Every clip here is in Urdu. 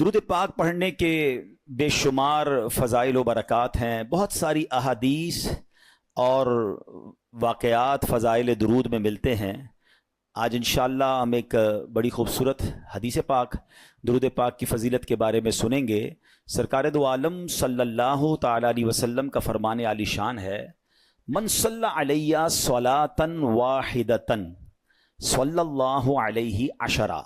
درود پاک پڑھنے کے بے شمار فضائل و برکات ہیں، بہت ساری احادیث اور واقعات فضائل درود میں ملتے ہیں۔ آج انشاءاللہ ہم ایک بڑی خوبصورت حدیث پاک درود پاک کی فضیلت کے بارے میں سنیں گے۔ سرکار دو عالم صلی اللہ تعالی علیہ وسلم کا فرمان عالی شان ہے، من صلی علیہ صلاۃً واحدۃً صلی اللہ علیہ عشرہ،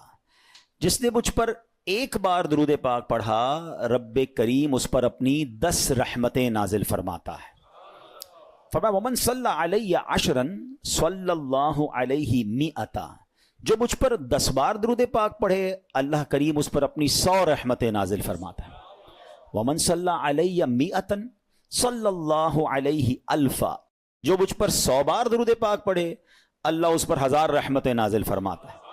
جس نے مجھ پر ایک بار درود پاک پڑھا رب کریم اس پر اپنی 10 رحمتیں نازل فرماتا ہے۔ فرمایا ومن صلی علیہ عشرًا صلی اللہ علیہ مئۃ، جو مجھ پر 10 بار درود پاک پڑھے اللہ کریم اس پر اپنی 100 رحمتیں نازل فرماتا ہے۔ ومن صلی علیہ مئۃ صلی اللہ علیہ الفا، جو مجھ پر 100 بار درود پاک پڑھے اللہ اس پر 1000 رحمتیں نازل فرماتا ہے۔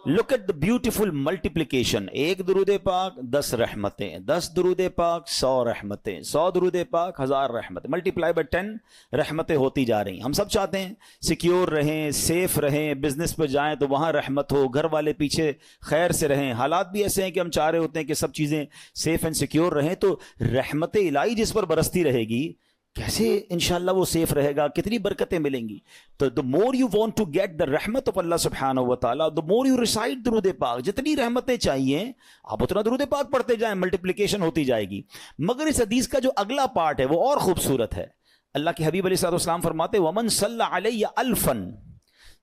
Look at the beautiful multiplication, ایک درود پاک 10 رحمتیں، 10 درود پاک 100 رحمتیں، 100 درود پاک 1000 رحمتیں، ملٹیپلائی بائی 10 رحمتیں ہوتی جا رہی ہیں۔ ہم سب چاہتے ہیں سیکیور رہیں، سیف رہیں، بزنس پہ جائیں تو وہاں رحمت ہو، گھر والے پیچھے خیر سے رہیں۔ حالات بھی ایسے ہیں کہ ہم چاہ رہے ہوتے ہیں کہ سب چیزیں سیف اینڈ سیکیور رہیں، تو رحمت الہی جس پر برستی رہے گی کیسے انشاءاللہ وہ سیف رہے گا، کتنی برکتیں ملیں گی۔ تو the more you want to get the رحمت of اللہ سبحانہ و تعالیٰ، the more you recite درود پاک، جتنی رحمتیں چاہیے آپ اتنا درود پاک پڑھتے جائیں، ملٹیپلیکیشن ہوتی جائے گی۔ مگر اس حدیث کا جو اگلا پارٹ ہے وہ اور خوبصورت ہے۔ اللہ کے حبیب علیہ السلام فرماتے ومن صلی علیہ الفن،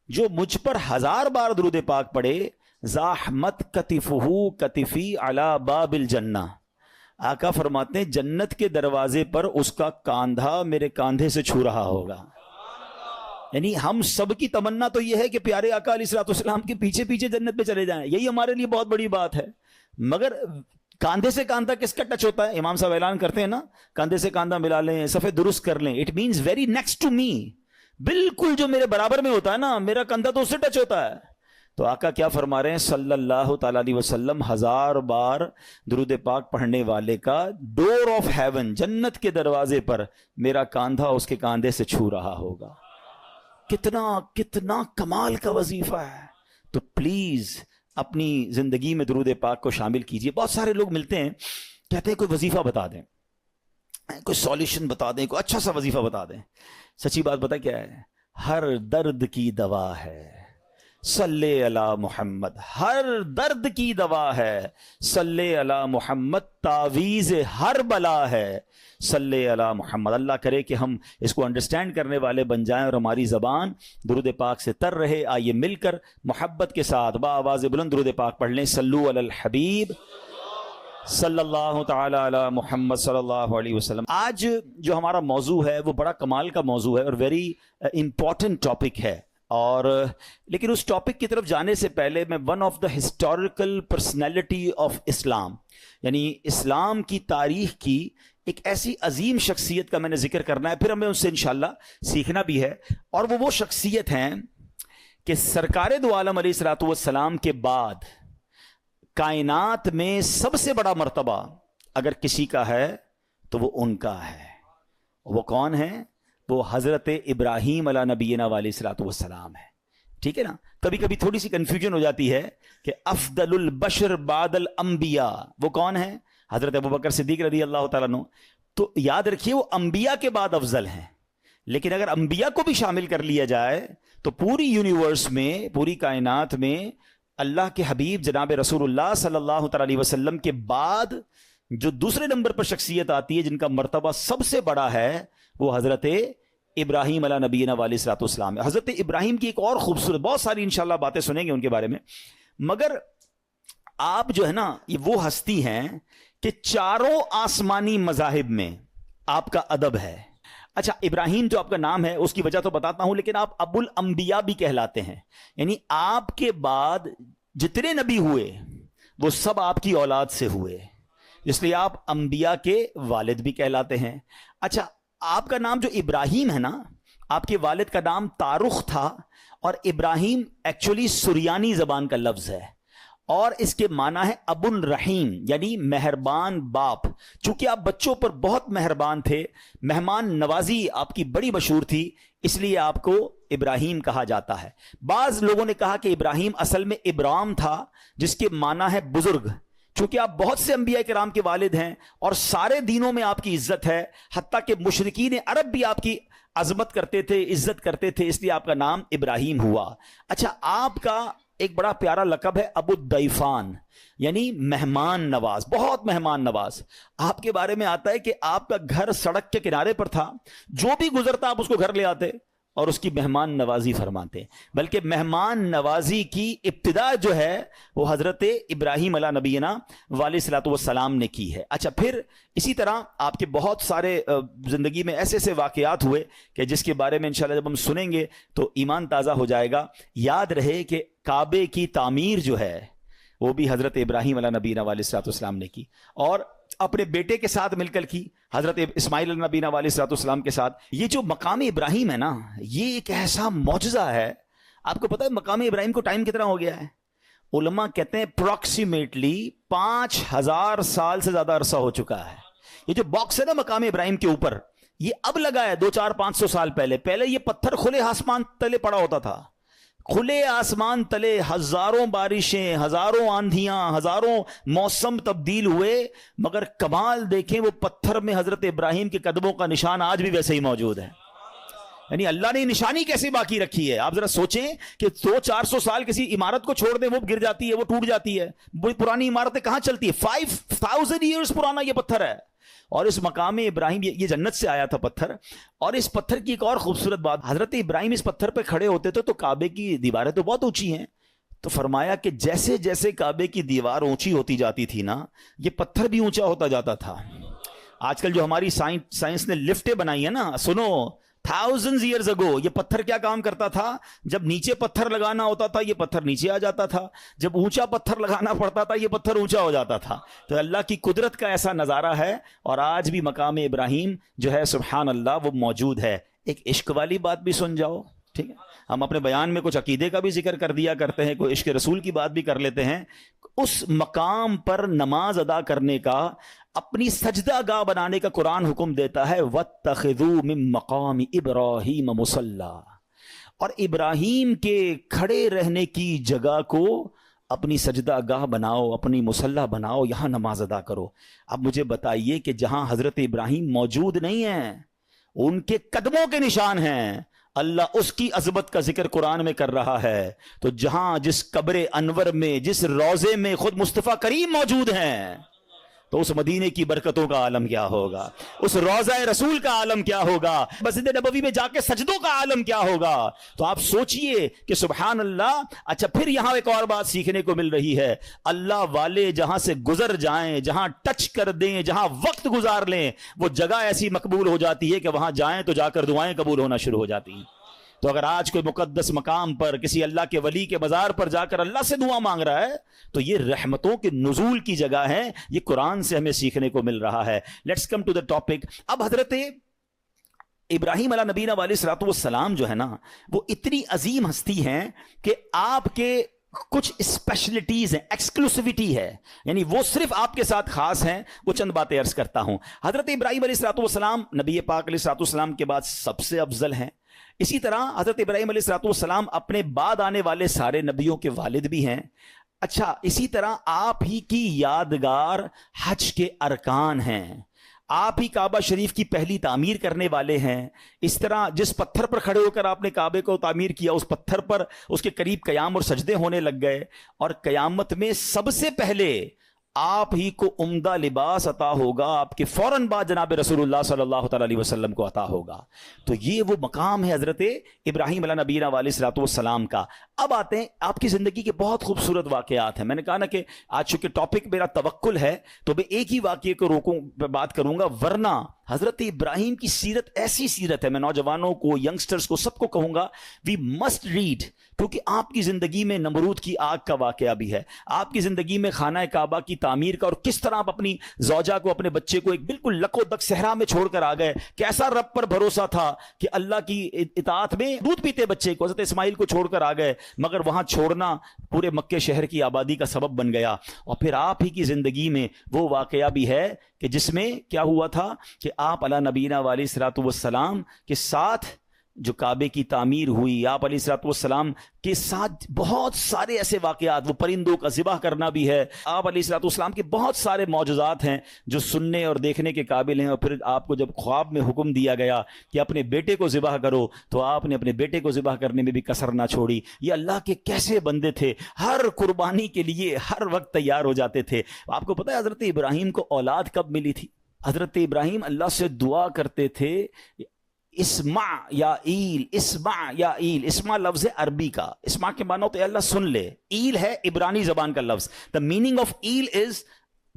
جو مجھ پر 1000 بار درود پاک پڑھے زاحمت کتفہ کتفی علی باب الجنہ، آقا فرماتے ہیں جنت کے دروازے پر اس کا کاندھا میرے کاندھے سے چھو رہا ہوگا۔ یعنی ہم سب کی تمنا تو یہ ہے کہ پیارے آقا علیہ السلام کے پیچھے پیچھے جنت میں چلے جائیں، یہی ہمارے لیے بہت بڑی بات ہے۔ مگر کاندھے سے کاندھا کس کا ٹچ ہوتا ہے؟ امام صاحب اعلان کرتے ہیں نا، کاندھے سے کاندھا ملا لیں، صفے درست کر لیں، it means very next to me, بالکل جو میرے برابر میں ہوتا ہے نا، میرا کاندھا تو اس سے ٹچ ہوتا ہے۔ تو آقا کیا فرما رہے ہیں صلی اللہ تعالیٰ علیہ وسلم، 1000 بار درود پاک پڑھنے والے کا ڈور آف ہیون، جنت کے دروازے پر میرا کاندھا اس کے کاندھے سے چھو رہا ہوگا۔ کتنا کمال کا وظیفہ ہے۔ تو پلیز اپنی زندگی میں درود پاک کو شامل کیجئے۔ بہت سارے لوگ ملتے ہیں کہتے ہیں کوئی وظیفہ بتا دیں، کوئی سولیوشن بتا دیں، کوئی اچھا سا وظیفہ بتا دیں۔ سچی بات بتا کیا ہے؟ ہر درد کی دوا ہے صلی علی محمد، ہر درد کی دوا ہے صلی علی محمد، تعویذ ہر بلا ہے صلی علی محمد۔ اللہ کرے کہ ہم اس کو انڈرسٹینڈ کرنے والے بن جائیں اور ہماری زبان درود پاک سے تر رہے۔ آئیے مل کر محبت کے ساتھ با آواز بلند درود پاک پڑھ لیں، صلو علی الحبیب صلی اللہ تعالی علی محمد صلی اللہ علیہ وسلم۔ آج جو ہمارا موضوع ہے وہ بڑا کمال کا موضوع ہے اور ویری امپورٹنٹ ٹاپک ہے، اور لیکن اس ٹاپک کی طرف جانے سے پہلے میں one of the historical personality of Islam, یعنی اسلام کی تاریخ کی ایک ایسی عظیم شخصیت کا میں نے ذکر کرنا ہے، پھر ہمیں ان سے انشاءاللہ سیکھنا بھی ہے۔ اور وہ شخصیت ہیں کہ سرکار دو عالم علیہ الصلوۃ والسلام کے بعد کائنات میں سب سے بڑا مرتبہ اگر کسی کا ہے تو وہ ان کا ہے۔ وہ کون ہے؟ وہ حضرت ابراہیم علیہ نبینا علیہ الصلوۃ والسلام ہے۔ ٹھیک ہے نا؟ کبھی کبھی تھوڑی سی کنفیوژن ہو جاتی ہے کہ افضل البشر بعد الانبیاء وہ کون ہے؟ حضرت ابوبکر صدیق رضی اللہ تعالیٰ عنہ۔ تو یاد رکھیے وہ انبیاء کے بعد افضل ہیں، لیکن اگر انبیاء کو بھی شامل کر لیا جائے تو پوری یونیورس میں، پوری کائنات میں اللہ کے حبیب جناب رسول اللہ صلی اللہ تعالیٰ علیہ وسلم کے بعد جو دوسرے نمبر پر شخصیت آتی ہے جن کا مرتبہ سب سے بڑا ہے وہ حضرت ابراہیم علیہ نبینا علیہ الصلوۃ والسلام ہے۔ حضرت ابراہیم کی ایک اور خوبصورت، بہت ساری انشاءاللہ باتیں سنیں گے ان کے بارے میں، مگر آپ جو ہے نا یہ وہ ہستی ہیں کہ چاروں آسمانی مذاہب میں آپ کا ادب ہے۔ اچھا، ابراہیم جو آپ کا نام ہے اس کی وجہ تو بتاتا ہوں، لیکن آپ ابو الانبیاء بھی کہلاتے ہیں، یعنی آپ کے بعد جتنے نبی ہوئے وہ سب آپ کی اولاد سے ہوئے، اس لیے آپ انبیاء کے والد بھی کہلاتے ہیں۔ اچھا، آپ کا نام جو ابراہیم ہے نا، آپ کے والد کا نام تارخ تھا، اور ابراہیم ایکچولی سریانی زبان کا لفظ ہے، اور اس کے معنی ہے ابو الرحیم، یعنی مہربان باپ۔ چونکہ آپ بچوں پر بہت مہربان تھے، مہمان نوازی آپ کی بڑی مشہور تھی، اس لیے آپ کو ابراہیم کہا جاتا ہے۔ بعض لوگوں نے کہا کہ ابراہیم اصل میں ابرام تھا، جس کے معنی ہے بزرگ، چونکہ آپ بہت سے انبیاء کرام کے والد ہیں اور سارے دینوں میں آپ کی عزت ہے، حتیٰ کہ مشرکین عرب بھی آپ کی عظمت کرتے تھے، عزت کرتے تھے، اس لیے آپ کا نام ابراہیم ہوا۔ اچھا، آپ کا ایک بڑا پیارا لقب ہے ابو الضیفان، یعنی مہمان نواز، بہت مہمان نواز۔ آپ کے بارے میں آتا ہے کہ آپ کا گھر سڑک کے کنارے پر تھا، جو بھی گزرتا آپ اس کو گھر لے آتے اور اس کی مہمان نوازی فرماتے، بلکہ مہمان نوازی کی ابتدا جو ہے وہ حضرت ابراہیم علیہ نبینا علیہ الصلوۃ والسلام نے کی ہے۔ اچھا، پھر اسی طرح آپ کے بہت سارے زندگی میں ایسے ایسے واقعات ہوئے کہ جس کے بارے میں انشاءاللہ جب ہم سنیں گے تو ایمان تازہ ہو جائے گا۔ یاد رہے کہ کعبے کی تعمیر جو ہے وہ بھی حضرت ابراہیم علیہ نبینا علیہ الصلوۃ والسلام نے کی، اور اپنے بیٹے کے ساتھ مل کر کی، حضرت اسماعیل علیہ نبینا علیہ الصلوۃ والسلام کے ساتھ۔ یہ جو مقام ابراہیم ہے نا، یہ ایک ایسا معجزہ ہے۔ آپ کو پتہ ہے مقام ابراہیم کو ٹائم کتنا ہو گیا ہے؟ علماء کہتے ہیں اپروکسیمیٹلی 5000 سال سے زیادہ عرصہ ہو چکا ہے۔ یہ جو باکس ہے نا مقام ابراہیم کے اوپر، یہ اب لگا ہے 200-400-500 سال پہلے یہ پتھر کھلے آسمان تلے پڑا ہوتا تھا، کھلے آسمان تلے ہزاروں بارشیں، ہزاروں آندھیاں، ہزاروں موسم تبدیل ہوئے، مگر کمال دیکھیں وہ پتھر میں حضرت ابراہیم کے قدموں کا نشان آج بھی ویسے ہی موجود ہے۔ یعنی اللہ نے نشانی کیسے باقی رکھی ہے؟ آپ ذرا سوچیں کہ 200-400 سال کسی عمارت کو چھوڑ دیں، وہ گر جاتی ہے، وہ ٹوٹ جاتی ہے، بڑی پرانی عمارتیں کہاں چلتی ہے؟ 5000 ایئرز پرانا یہ پتھر ہے۔ اور اس مقام ابراہیم، یہ جنت سے آیا تھا پتھر۔ اور اس پتھر کی ایک اور خوبصورت بات، حضرت ابراہیم اس پتھر پہ کھڑے ہوتے تھے تو کعبے کی دیواریں تو بہت اونچی ہیں، تو فرمایا کہ جیسے جیسے کعبے کی دیوار اونچی ہوتی جاتی تھی نا، یہ پتھر بھی اونچا ہوتا جاتا تھا۔ آج کل جو ہماری سائنس نے لفٹیں بنائی ہیں نا، سنو، thousands years ago یہ پتھر کیا کام کرتا تھا؟ جب نیچے پتھر لگانا ہوتا تھا یہ پتھر نیچے آ جاتا تھا، جب اونچا پتھر لگانا پڑتا تھا یہ پتھر اونچا ہو جاتا تھا۔ تو اللہ کی قدرت کا ایسا نظارہ ہے، اور آج بھی مقام ابراہیم جو ہے سبحان اللہ وہ موجود ہے۔ ایک عشق والی بات بھی سن جاؤ، ٹھیک ہے؟ ہم اپنے بیان میں کچھ عقیدے کا بھی ذکر کر دیا کرتے ہیں، کوئی عشق رسول کی بات بھی کر لیتے ہیں۔ اس مقام پر نماز ادا کرنے کا، اپنی سجدہ گاہ بنانے کا قرآن حکم دیتا ہے، وَاتَّخِذُوا مِن مَّقَامِ إِبْرَاهِيمَ مُصَلًّى، اور ابراہیم کے کھڑے رہنے کی جگہ کو اپنی سجدہ گاہ بناؤ، اپنی مصلی بناؤ، یہاں نماز ادا کرو۔ اب مجھے بتائیے کہ جہاں حضرت ابراہیم موجود نہیں ہیں، ان کے قدموں کے نشان ہیں، اللہ اس کی عظمت کا ذکر قرآن میں کر رہا ہے، تو جہاں جس قبر انور میں، جس روضے میں خود مصطفیٰ کریم موجود ہیں، تو اس مدینے کی برکتوں کا عالم کیا ہوگا، اس روضہ رسول کا عالم کیا ہوگا، مسجد نبوی میں جا کے سجدوں کا عالم کیا ہوگا۔ تو آپ سوچئے کہ سبحان اللہ۔ اچھا، پھر یہاں ایک اور بات سیکھنے کو مل رہی ہے، اللہ والے جہاں سے گزر جائیں، جہاں ٹچ کر دیں، جہاں وقت گزار لیں، وہ جگہ ایسی مقبول ہو جاتی ہے کہ وہاں جائیں تو جا کر دعائیں قبول ہونا شروع ہو جاتی ہیں۔ تو اگر آج کوئی مقدس مقام پر کسی اللہ کے ولی کے مزار پر جا کر اللہ سے دعا مانگ رہا ہے تو یہ رحمتوں کے نزول کی جگہ ہے، یہ قرآن سے ہمیں سیکھنے کو مل رہا ہے۔ Let's come to the topic. اب حضرت ابراہیم علیہ نبینا علیہ الصلوۃ والسلام جو ہے نا، وہ اتنی عظیم ہستی ہیں کہ آپ کے کچھ اسپیشلٹیز ہیں، ایکسکلوسیوٹی ہے، یعنی وہ صرف آپ کے ساتھ خاص ہیں۔ وہ چند باتیں عرض کرتا ہوں۔ حضرت ابراہیم علیہ الصلوۃ والسلام نبی پاک علیہ الصلوۃ والسلام کے بعد سب سے افضل ہیں۔ اسی طرح حضرت ابراہیم علیہ الصلوۃ والسلام اپنے بعد آنے والے سارے نبیوں کے والد بھی ہیں۔ اچھا، اسی طرح آپ ہی کی یادگار حج کے ارکان ہیں، آپ ہی کعبہ شریف کی پہلی تعمیر کرنے والے ہیں۔ اس طرح جس پتھر پر کھڑے ہو کر آپ نے کعبے کو تعمیر کیا، اس پتھر پر اس کے قریب قیام اور سجدے ہونے لگ گئے، اور قیامت میں سب سے پہلے آپ ہی کو عمدہ لباس عطا ہوگا، آپ کے فوراً بعد جناب رسول اللہ صلی اللہ تعالی علیہ وسلم کو عطا ہوگا۔ تو یہ وہ مقام ہے حضرت ابراہیم علیہ نبینا علیہ الصلوۃ والسلام کا۔ اب آتے ہیں آپ کی زندگی کے بہت خوبصورت واقعات ہیں۔ میں نے کہا نا کہ آج چونکہ ٹاپک میرا توکل ہے تو میں ایک ہی واقعے کو روکوں بات کروں گا، ورنہ حضرت ابراہیم کی سیرت ایسی سیرت ہے، میں نوجوانوں کو، ینگسٹرز کو، سب کو کہوں گا وی مسٹ ریڈ، کیونکہ آپ کی زندگی میں نمرود کی آگ کا واقعہ بھی ہے، آپ کی زندگی میں خانہ کعبہ کی تعمیر کا، اور کس طرح آپ اپنی زوجہ کو، اپنے بچے کو ایک بالکل لک و دک صحرا میں چھوڑ کر آ گئے۔ کیسا رب پر بھروسہ تھا کہ اللہ کی اطاعت میں دودھ پیتے بچے کو، حضرت اسماعیل کو چھوڑ کر آ گئے، مگر وہاں چھوڑنا پورے مکے شہر کی آبادی کا سبب بن گیا۔ اور پھر آپ ہی کی زندگی میں وہ واقعہ بھی ہے کہ جس میں کیا ہوا تھا کہ آپ علی نبینا علیہ الصلوۃ والسلام کے ساتھ جو کعبے کی تعمیر ہوئی، آپ علیہ الصلوۃ والسلام کے ساتھ بہت سارے ایسے واقعات، وہ پرندوں کا ذبح کرنا بھی ہے، آپ علیہ الصلوۃ والسلام کے بہت سارے معجزات ہیں جو سننے اور دیکھنے کے قابل ہیں۔ اور پھر آپ کو جب خواب میں حکم دیا گیا کہ اپنے بیٹے کو ذبح کرو، تو آپ نے اپنے بیٹے کو ذبح کرنے میں بھی کسر نہ چھوڑی۔ یہ اللہ کے کیسے بندے تھے، ہر قربانی کے لیے ہر وقت تیار ہو جاتے تھے۔ آپ کو پتہ ہے حضرت ابراہیم کو اولاد کب ملی تھی؟ حضرت ابراہیم اللہ سے دعا کرتے تھے، اسمع یا ایل، اسمع یا ایل، اسمع لفظ عربی کا، اسمع کے معنی ہوتے ہیں اللہ سن لے، ایل ہے عبرانی زبان کا لفظ، the meaning of L is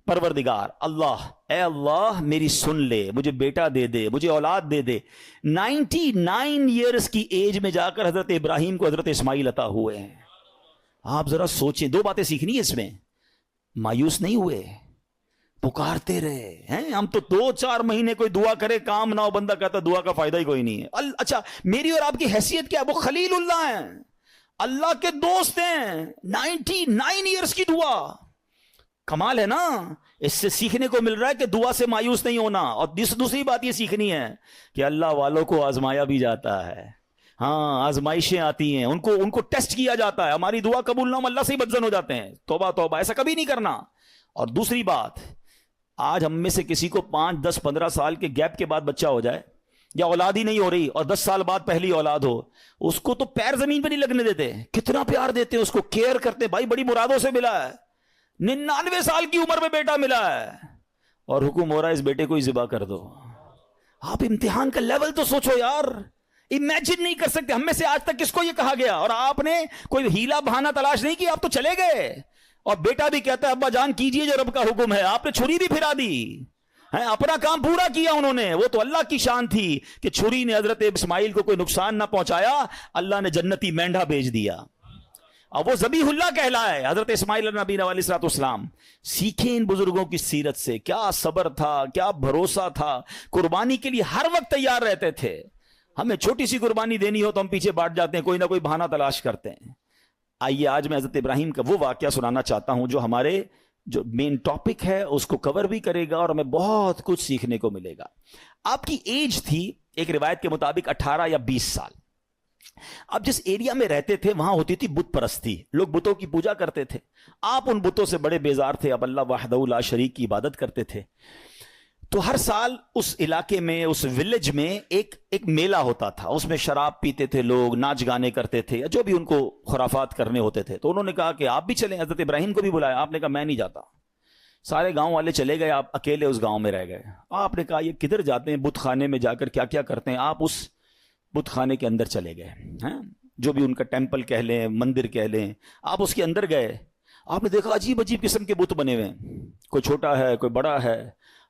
پروردگار، اللہ، اے اللہ میری سن لے، مجھے بیٹا دے دے، مجھے اولاد دے دے۔ 99 ایئرز کی ایج میں جا کر حضرت ابراہیم کو حضرت اسماعیل عطا ہوئے ہیں۔ آپ ذرا سوچیں، دو باتیں سیکھنی ہے اس میں، مایوس نہیں ہوئے، پکارتے رہے ہیں۔ ہم تو 2-4 مہینے کوئی دعا کرے کام نہ ہو، بندہ کہتا دعا کا فائدہ ہی کوئی نہیں ہے۔ اچھا میری اور آپ کی حیثیت کیا ہے؟ وہ خلیل اللہ ہیں، اللہ کے دوست ہیں، 99 ایئرز کی دعا، کمال ہے نا۔ اس سے سیکھنے کو مل رہا ہے کہ دعا سے مایوس نہیں ہونا۔ اور دوسری بات یہ سیکھنی ہے کہ اللہ والوں کو آزمایا بھی جاتا ہے، ہاں آزمائشیں آتی ہیں، ان کو ٹیسٹ کیا جاتا ہے۔ ہماری دعا قبول نہ ہو، اللہ سے ہی بدزن ہو جاتے ہیں، توبہ توبہ، ایسا کبھی نہیں کرنا۔ اور دوسری بات، آج ہم میں سے کسی کو 5, 10, 15 سال کے گیپ کے بعد بچہ ہو جائے، یا اولاد ہی نہیں ہو رہی اور 10 سال بعد پہلی اولاد ہو، اس کو تو پیر زمین پہ نہیں لگنے دیتے، کتنا پیار دیتے ہیں اس کو، کیئر کرتے ہیں، بھائی بڑی مرادوں سے ملا ہے، 99 سال کی عمر میں بیٹا ملا ہے، اور حکم ہو رہا ہے اس بیٹے کو ہی ذبح کر دو۔ آپ امتحان کا لیول تو سوچو یار، امیجن نہیں کر سکتے۔ ہم میں سے آج تک کس کو یہ کہا گیا، اور آپ نے کوئی ہیلا بہانہ تلاش نہیں کیا، آپ تو چلے گئے۔ اور بیٹا بھی کہتا ہے ابا جان کیجئے جو رب کا حکم ہے، آپ نے چھری بھی پھرا دی، اپنا کام پورا کیا انہوں نے۔ وہ تو اللہ کی شان تھی کہ چھری نے حضرت اسماعیل کو کوئی نقصان نہ پہنچایا، اللہ نے جنتی مینڈھا بھیج دیا، اور وہ ذبیح اللہ کہلائے حضرت اسماعیل نبی علیہ الصلوۃ والسلام۔ سیکھیں ان بزرگوں کی سیرت سے، کیا صبر تھا، کیا بھروسہ تھا، قربانی کے لیے ہر وقت تیار رہتے تھے۔ ہمیں چھوٹی سی قربانی دینی ہو تو ہم پیچھے بانٹ جاتے ہیں، کوئی نہ کوئی بہانہ تلاش کرتے ہیں۔ آئیے آج میں حضرت ابراہیم کا وہ واقعہ سنانا چاہتا ہوں جو ہمارے جو مین ٹاپک ہے اس کو کور بھی کرے گا، اور ہمیں بہت کچھ سیکھنے کو ملے گا۔ آپ کی ایج تھی ایک روایت کے مطابق 18 یا 20 سال۔ آپ جس ایریا میں رہتے تھے وہاں ہوتی تھی بت پرستی، لوگ بتوں کی پوجا کرتے تھے۔ آپ ان بتوں سے بڑے بیزار تھے، اب اللہ وحدہ لا شریک کی عبادت کرتے تھے۔ تو ہر سال اس علاقے میں، اس ولیج میں ایک میلہ ہوتا تھا، اس میں شراب پیتے تھے لوگ، ناچ گانے کرتے تھے، جو بھی ان کو خرافات کرنے ہوتے تھے۔ تو انہوں نے کہا کہ آپ بھی چلیں، حضرت ابراہیم کو بھی بلایا۔ آپ نے کہا میں نہیں جاتا۔ سارے گاؤں والے چلے گئے، آپ اکیلے اس گاؤں میں رہ گئے۔ آپ نے کہا یہ کدھر جاتے ہیں، بت خانے میں جا کر کیا کیا کرتے ہیں۔ آپ اس بت خانے کے اندر چلے گئے، جو بھی ان کا ٹیمپل کہہ لیں، مندر کہہ لیں، آپ اس کے اندر گئے۔ آپ نے دیکھا عجیب عجیب قسم کے بت بنے ہوئے ہیں، کوئی چھوٹا ہے کوئی بڑا ہے۔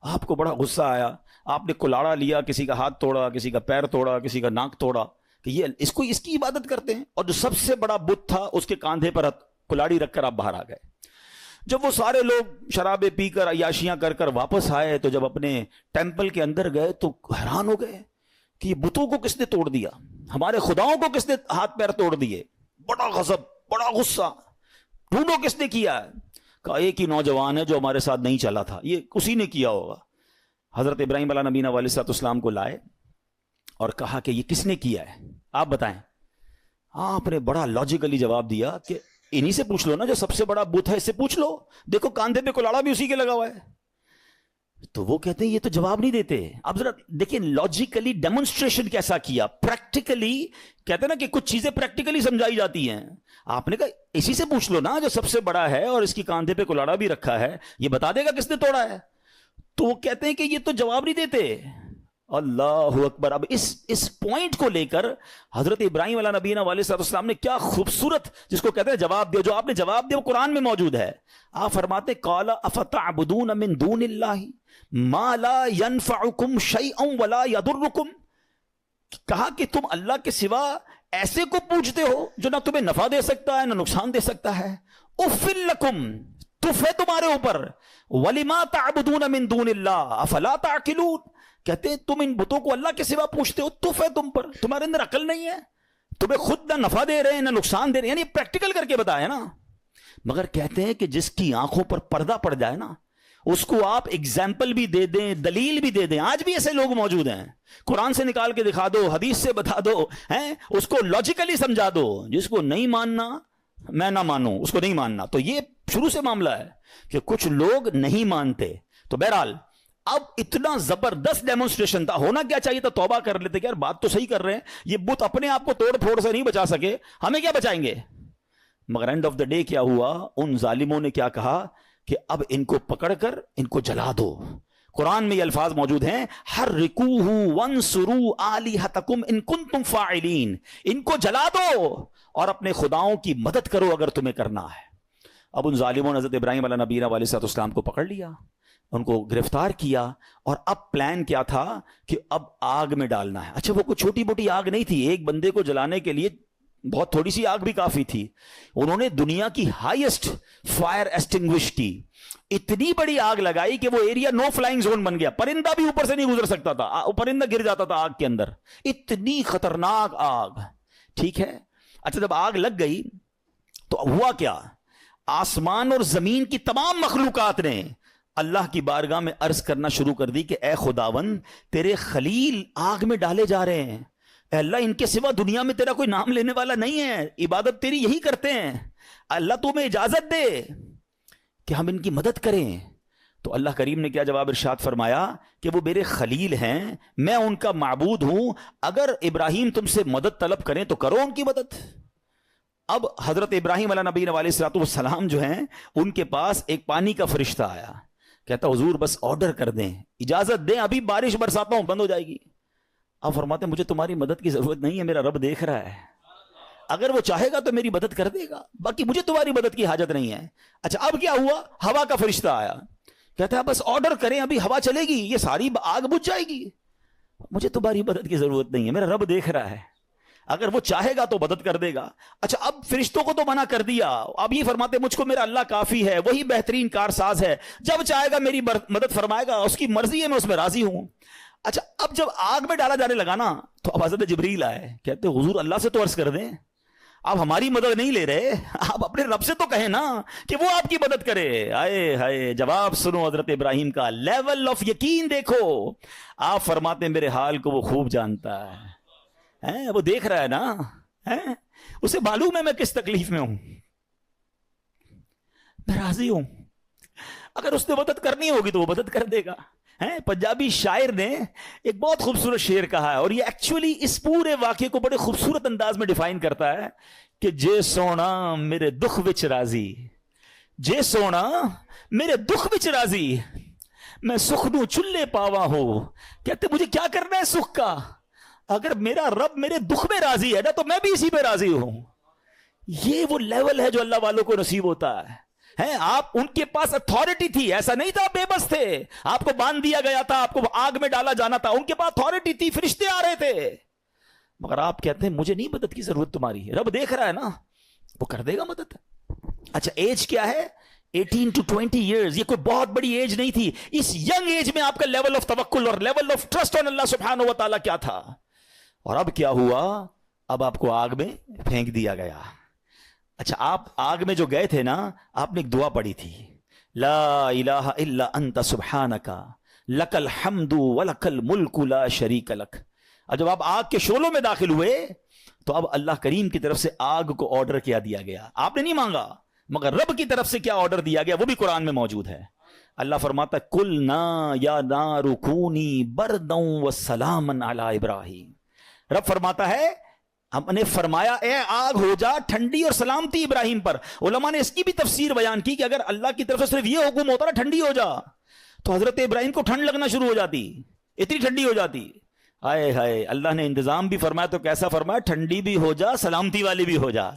آپ کو بڑا غصہ آیا، آپ نے کلاڑا لیا، کسی کا ہاتھ توڑا، کسی کا پیر توڑا، کسی کا ناک توڑا کہ یہ اس کی عبادت کرتے ہیں۔ اور جو سب سے بڑا بت تھا اس کے کاندھے پر کلاڑی رکھ کر آپ باہر آ گئے۔ جب وہ سارے لوگ شرابیں پی کر عیاشیاں کر کر واپس آئے تو جب اپنے ٹیمپل کے اندر گئے تو حیران ہو گئے کہ یہ بتوں کو کس نے توڑ دیا، ہمارے خداؤں کو کس نے ہاتھ پیر توڑ دیے۔ بڑا غضب، بڑا غصہ، ڈھونڈو کس نے کیا ہے۔ کہا ایک ہی نوجوان ہے جو ہمارے ساتھ نہیں چلا تھا، یہ اسی نے کیا ہوگا۔ حضرت ابراہیم علیہ نبینا علیہ الصلوۃ والسلام کو لائے اور کہا کہ یہ کس نے کیا ہے، آپ بتائیں۔ آپ نے بڑا لاجیکلی جواب دیا کہ انہی سے پوچھ لو نا، جو سب سے بڑا بت ہے اس سے پوچھ لو، دیکھو کاندھے پہ کلاڑا بھی اسی کے لگا ہوا ہے۔ تو وہ کہتے ہیں یہ تو جواب نہیں دیتے۔ اب ذرا دیکھیں لاجیکلی ڈیمونسٹریشن کیسا کیا، پریکٹیکلی کہتے ہیں نا کہ کچھ چیزیں پریکٹیکلی سمجھائی جاتی ہیں۔ آپ نے کہا اسی سے پوچھ لو نا جو سب سے بڑا ہے اور اس کی کاندھے پہ کلاڑا بھی رکھا ہے، یہ بتا دے گا کس نے توڑا ہے۔ تو وہ کہتے ہیں کہ یہ تو جواب نہیں دیتے۔ اللہ اکبر۔ اب اس پوائنٹ کو لے کر حضرت ابراہیم علیہ نبینا علیہ السلام نے کیا خوبصورت، جس کو کہتے ہیں جواب دیا، جو آپ نے جواب دیا وہ قرآن میں موجود ہے۔ آپ فرماتے قال افتعبدون من دون اللہ ما لا ينفعکم شیئا ولا یضرکم، کہا کہ تم اللہ کے سوا ایسے کو پوچھتے ہو جو نہ تمہیں نفع دے سکتا ہے نہ نقصان دے سکتا ہے۔ افل لکم، تف ہے تمہارے اوپر، ولما تعبدون من دون اللہ افلا تعقلون، کہتے ہیں تم ان بتوں کو اللہ کے سوا پوچھتے ہو، تف ہے تم پر، تمہارے اندر عقل نہیں ہے، تمہیں خود نہ نفع دے رہے ہیں نہ نقصان دے رہے ہیں، یعنی پریکٹیکل کر کے بتایا نا۔ مگر کہتے ہیں کہ جس کی آنکھوں پر پردہ پڑ جائے نا، اس کو آپ ایگزامپل بھی دے دیں, دلیل بھی دے دیں. آج بھی ایسے لوگ موجود ہیں, قرآن سے نکال کے دکھا دو, حدیث سے بتا دو, ہیں اس کو لاجیکلی سمجھا دو. جس کو نہیں ماننا میں نہ مانوں, اس کو نہیں ماننا. تو یہ شروع سے معاملہ ہے کہ کچھ لوگ نہیں مانتے. تو بہرحال اب اتنا زبردست ڈیمونسٹریشن تھا, ہونا کیا چاہیے تھا, توبہ کر لیتے کہ یار بات تو صحیح کر رہے ہیں, یہ بت اپنے آپ کو توڑ پھوڑ سے نہیں بچا سکے, ہمیں کیا بچائیں گے. مگر اینڈ آف دا ڈے کیا ہوا, ان ظالموں نے کیا کہا کہ اب ان کو پکڑ کر ان کو جلا دو. قرآن میں یہ الفاظ موجود ہیں, حرقوہ وانصروا آلہتکم ان کنتم فاعلین, ان کو جلا دو اور اپنے خداؤں کی مدد کرو اگر تمہیں کرنا ہے. اب ان ظالموں نے حضرت ابراہیم علیہ نبینا علیہ السلام کو پکڑ لیا, ان کو گرفتار کیا, اور اب پلان کیا تھا کہ اب آگ میں ڈالنا ہے. اچھا وہ کوئی چھوٹی موٹی آگ نہیں تھی, ایک بندے کو جلانے کے لیے بہت تھوڑی سی آگ بھی کافی تھی. انہوں نے دنیا کی ہائیسٹ فائر ایسٹنگوش کی, اتنی بڑی آگ لگائی کہ وہ ایریا نو فلائنگ زون بن گیا, پرندہ بھی اوپر سے نہیں گزر سکتا تھا, پرندہ گر جاتا تھا آگ کے اندر, اتنی خطرناک آگ. ٹھیک ہے, اچھا جب آگ لگ گئی تو ہوا کیا, آسمان اور زمین کی تمام مخلوقات نے اللہ کی بارگاہ میں عرض کرنا شروع کر دی کہ اے خداون تیرے خلیل آگ میں ڈالے جا رہے ہیں, اے اللہ ان کے سوا دنیا میں تیرا کوئی نام لینے والا نہیں ہے, عبادت تیری یہی کرتے ہیں, اللہ تمہیں اجازت دے کہ ہم ان کی مدد کریں. تو اللہ کریم نے کیا جواب ارشاد فرمایا کہ وہ میرے خلیل ہیں, میں ان کا معبود ہوں, اگر ابراہیم تم سے مدد طلب کریں تو کرو ان کی مدد. اب حضرت ابراہیم علیہ نبی علیہ السلام جو ہیں ان کے پاس ایک پانی کا فرشتہ آیا, کہتا حضور بس آرڈر کر دیں, اجازت دیں, ابھی بارش برساتا ہوں, بند ہو جائے گی. اب فرماتے ہیں مجھے تمہاری مدد کی ضرورت نہیں ہے, میرا رب دیکھ رہا ہے, اگر وہ چاہے گا تو میری مدد کر دے گا, باقی مجھے تمہاری مدد کی حاجت نہیں ہے. اچھا اب کیا ہوا, ہوا کا فرشتہ آیا, کہتا ہے بس آرڈر کریں, ابھی ہوا چلے گی, یہ ساری آگ بجھ جائے گی, مجھے تمہاری مدد کی ضرورت نہیں ہے, میرا رب دیکھ رہا ہے, اگر وہ چاہے گا تو مدد کر دے گا. اچھا اب فرشتوں کو تو منع کر دیا, اب یہ فرماتے مجھ کو میرا اللہ کافی ہے, وہی بہترین کارساز ہے, جب چاہے گا میری مدد فرمائے گا, اس کی مرضی ہے, میں اس میں راضی ہوں. اچھا اب جب آگ میں ڈالا جانے لگا نا تو اب حضرت جبریل آئے, کہتے حضور اللہ سے تو عرض کر دیں, آپ ہماری مدد نہیں لے رہے, آپ اپنے رب سے تو کہیں نا کہ وہ آپ کی مدد کرے. آئے ہائے, جواب سنو حضرت ابراہیم کا, لیول آف یقین دیکھو. آپ فرماتے ہیں میرے حال کو وہ خوب جانتا ہے, وہ دیکھ رہا ہے نا, اسے معلوم ہے میں کس تکلیف میں ہوں, میں راضی ہوں, اگر اس نے مدد کرنی ہوگی تو وہ مدد کر دے گا. پنجابی شاعر نے ایک بہت خوبصورت شعر کہا ہے, اور یہ ایکچولی اس پورے واقعے کو بڑے خوبصورت انداز میں ڈیفائن کرتا ہے کہ جے سونا میرے دکھ وچ راضی, جے سونا میرے دکھ وچ راضی, میں سکھ نو چلے پاوا ہو. کہتے مجھے کیا کرنا ہے سکھ کا, اگر میرا رب میرے دکھ میں راضی ہے نا تو میں بھی اسی پہ راضی ہوں. یہ وہ لیول ہے جو اللہ والوں کو نصیب ہوتا ہے. آپ ان کے پاس اتھارٹی تھی, ایسا نہیں تھا بے بس تھے, آپ کو باندھ دیا گیا تھا, آپ کو آگ میں ڈالا جانا تھا, ان کے پاس اتھارٹی تھی, فرشتے آ رہے تھے, مگر آپ کہتے ہیں مجھے نہیں مدد کی ضرورت تمہاری, رب دیکھ رہا ہے نا, وہ کر دے گا مدد. اچھا ایج کیا ہے, 18 to 20 years, یہ کوئی بہت بڑی ایج نہیں تھی. اس ینگ ایج میں آپ کا لیول آف توکل اور لیول آف ٹرسٹ آن اللہ سبحانہ و تعالیٰ کیا تھا. اور اب کیا ہوا, اب آپ کو آگ میں پھینک دیا گیا. اچھا آپ آگ میں جو گئے تھے نا, آپ نے ایک دعا پڑھی تھی, لا الہ الا انت سبحانک لک الحمد ولک الملک لا شریک لک. اور جب آپ آگ کے شعلوں میں داخل ہوئے تو اب اللہ کریم کی طرف سے آگ کو آرڈر کیا دیا گیا. آپ نے نہیں مانگا, مگر رب کی طرف سے کیا آرڈر دیا گیا وہ بھی قرآن میں موجود ہے. اللہ فرماتا ہے قلنا یا نار کونی بردا وسلاما علی ابراہیم. رب فرماتا ہے ہم نے فرمایا اے آگ ہو جا ٹھنڈی اور سلامتی ابراہیم پر. علماء نے اس کی بھی تفسیر بیان کی کہ اگر اللہ کی طرف سے صرف یہ حکم ہوتا نا ٹھنڈی ہو جا, تو حضرت ابراہیم کو ٹھنڈ لگنا شروع ہو جاتی, اتنی ٹھنڈی ہو جاتی. ہائے ہائے, اللہ نے انتظام بھی فرمایا تو کیسا فرمایا, ٹھنڈی بھی ہو جا سلامتی والی بھی ہو جا.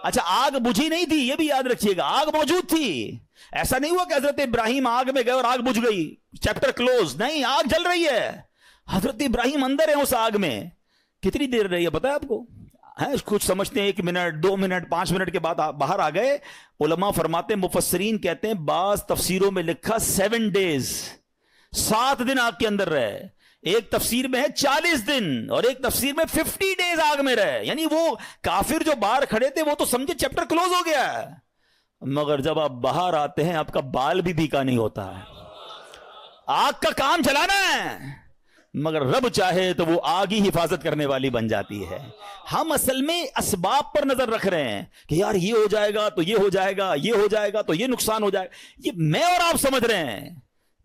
اچھا آگ بجھی نہیں تھی, یہ بھی یاد رکھیے گا, آگ موجود تھی. ایسا نہیں ہوا کہ حضرت ابراہیم آگ میں گئے اور آگ بجھ گئی, چیپٹر کلوز. نہیں, آگ جل رہی ہے, حضرت ابراہیم اندر ہیں اس آگ میں. کتنی دیر رہی ہے پتا ہے آپ کو, کچھ سمجھتے ہیں 1 منٹ 2 منٹ 5 منٹ کے بعد باہر آ گئے. علماء فرماتے ہیں, مفسرین کہتے ہیں, بعض تفسیروں میں لکھا 7 days, 7 دن آگ کے اندر رہے. ایک تفسیر میں ہے 40 دن اور ایک تفسیر میں 50 days آگ میں رہے. یعنی وہ کافر جو باہر کھڑے تھے وہ تو سمجھے چیپٹر کلوز ہو گیا ہے. مگر جب آپ باہر آتے ہیں آپ کا بال بھی بھیکا نہیں ہوتا ہے. آگ کا کام چلانا ہے مگر رب چاہے تو وہ آگ ہی حفاظت کرنے والی بن جاتی ہے. ہم اصل میں اسباب پر نظر رکھ رہے ہیں کہ یار یہ ہو جائے گا تو یہ ہو جائے گا، یہ ہو جائے گا تو یہ نقصان ہو جائے گا. یہ میں اور آپ سمجھ رہے ہیں،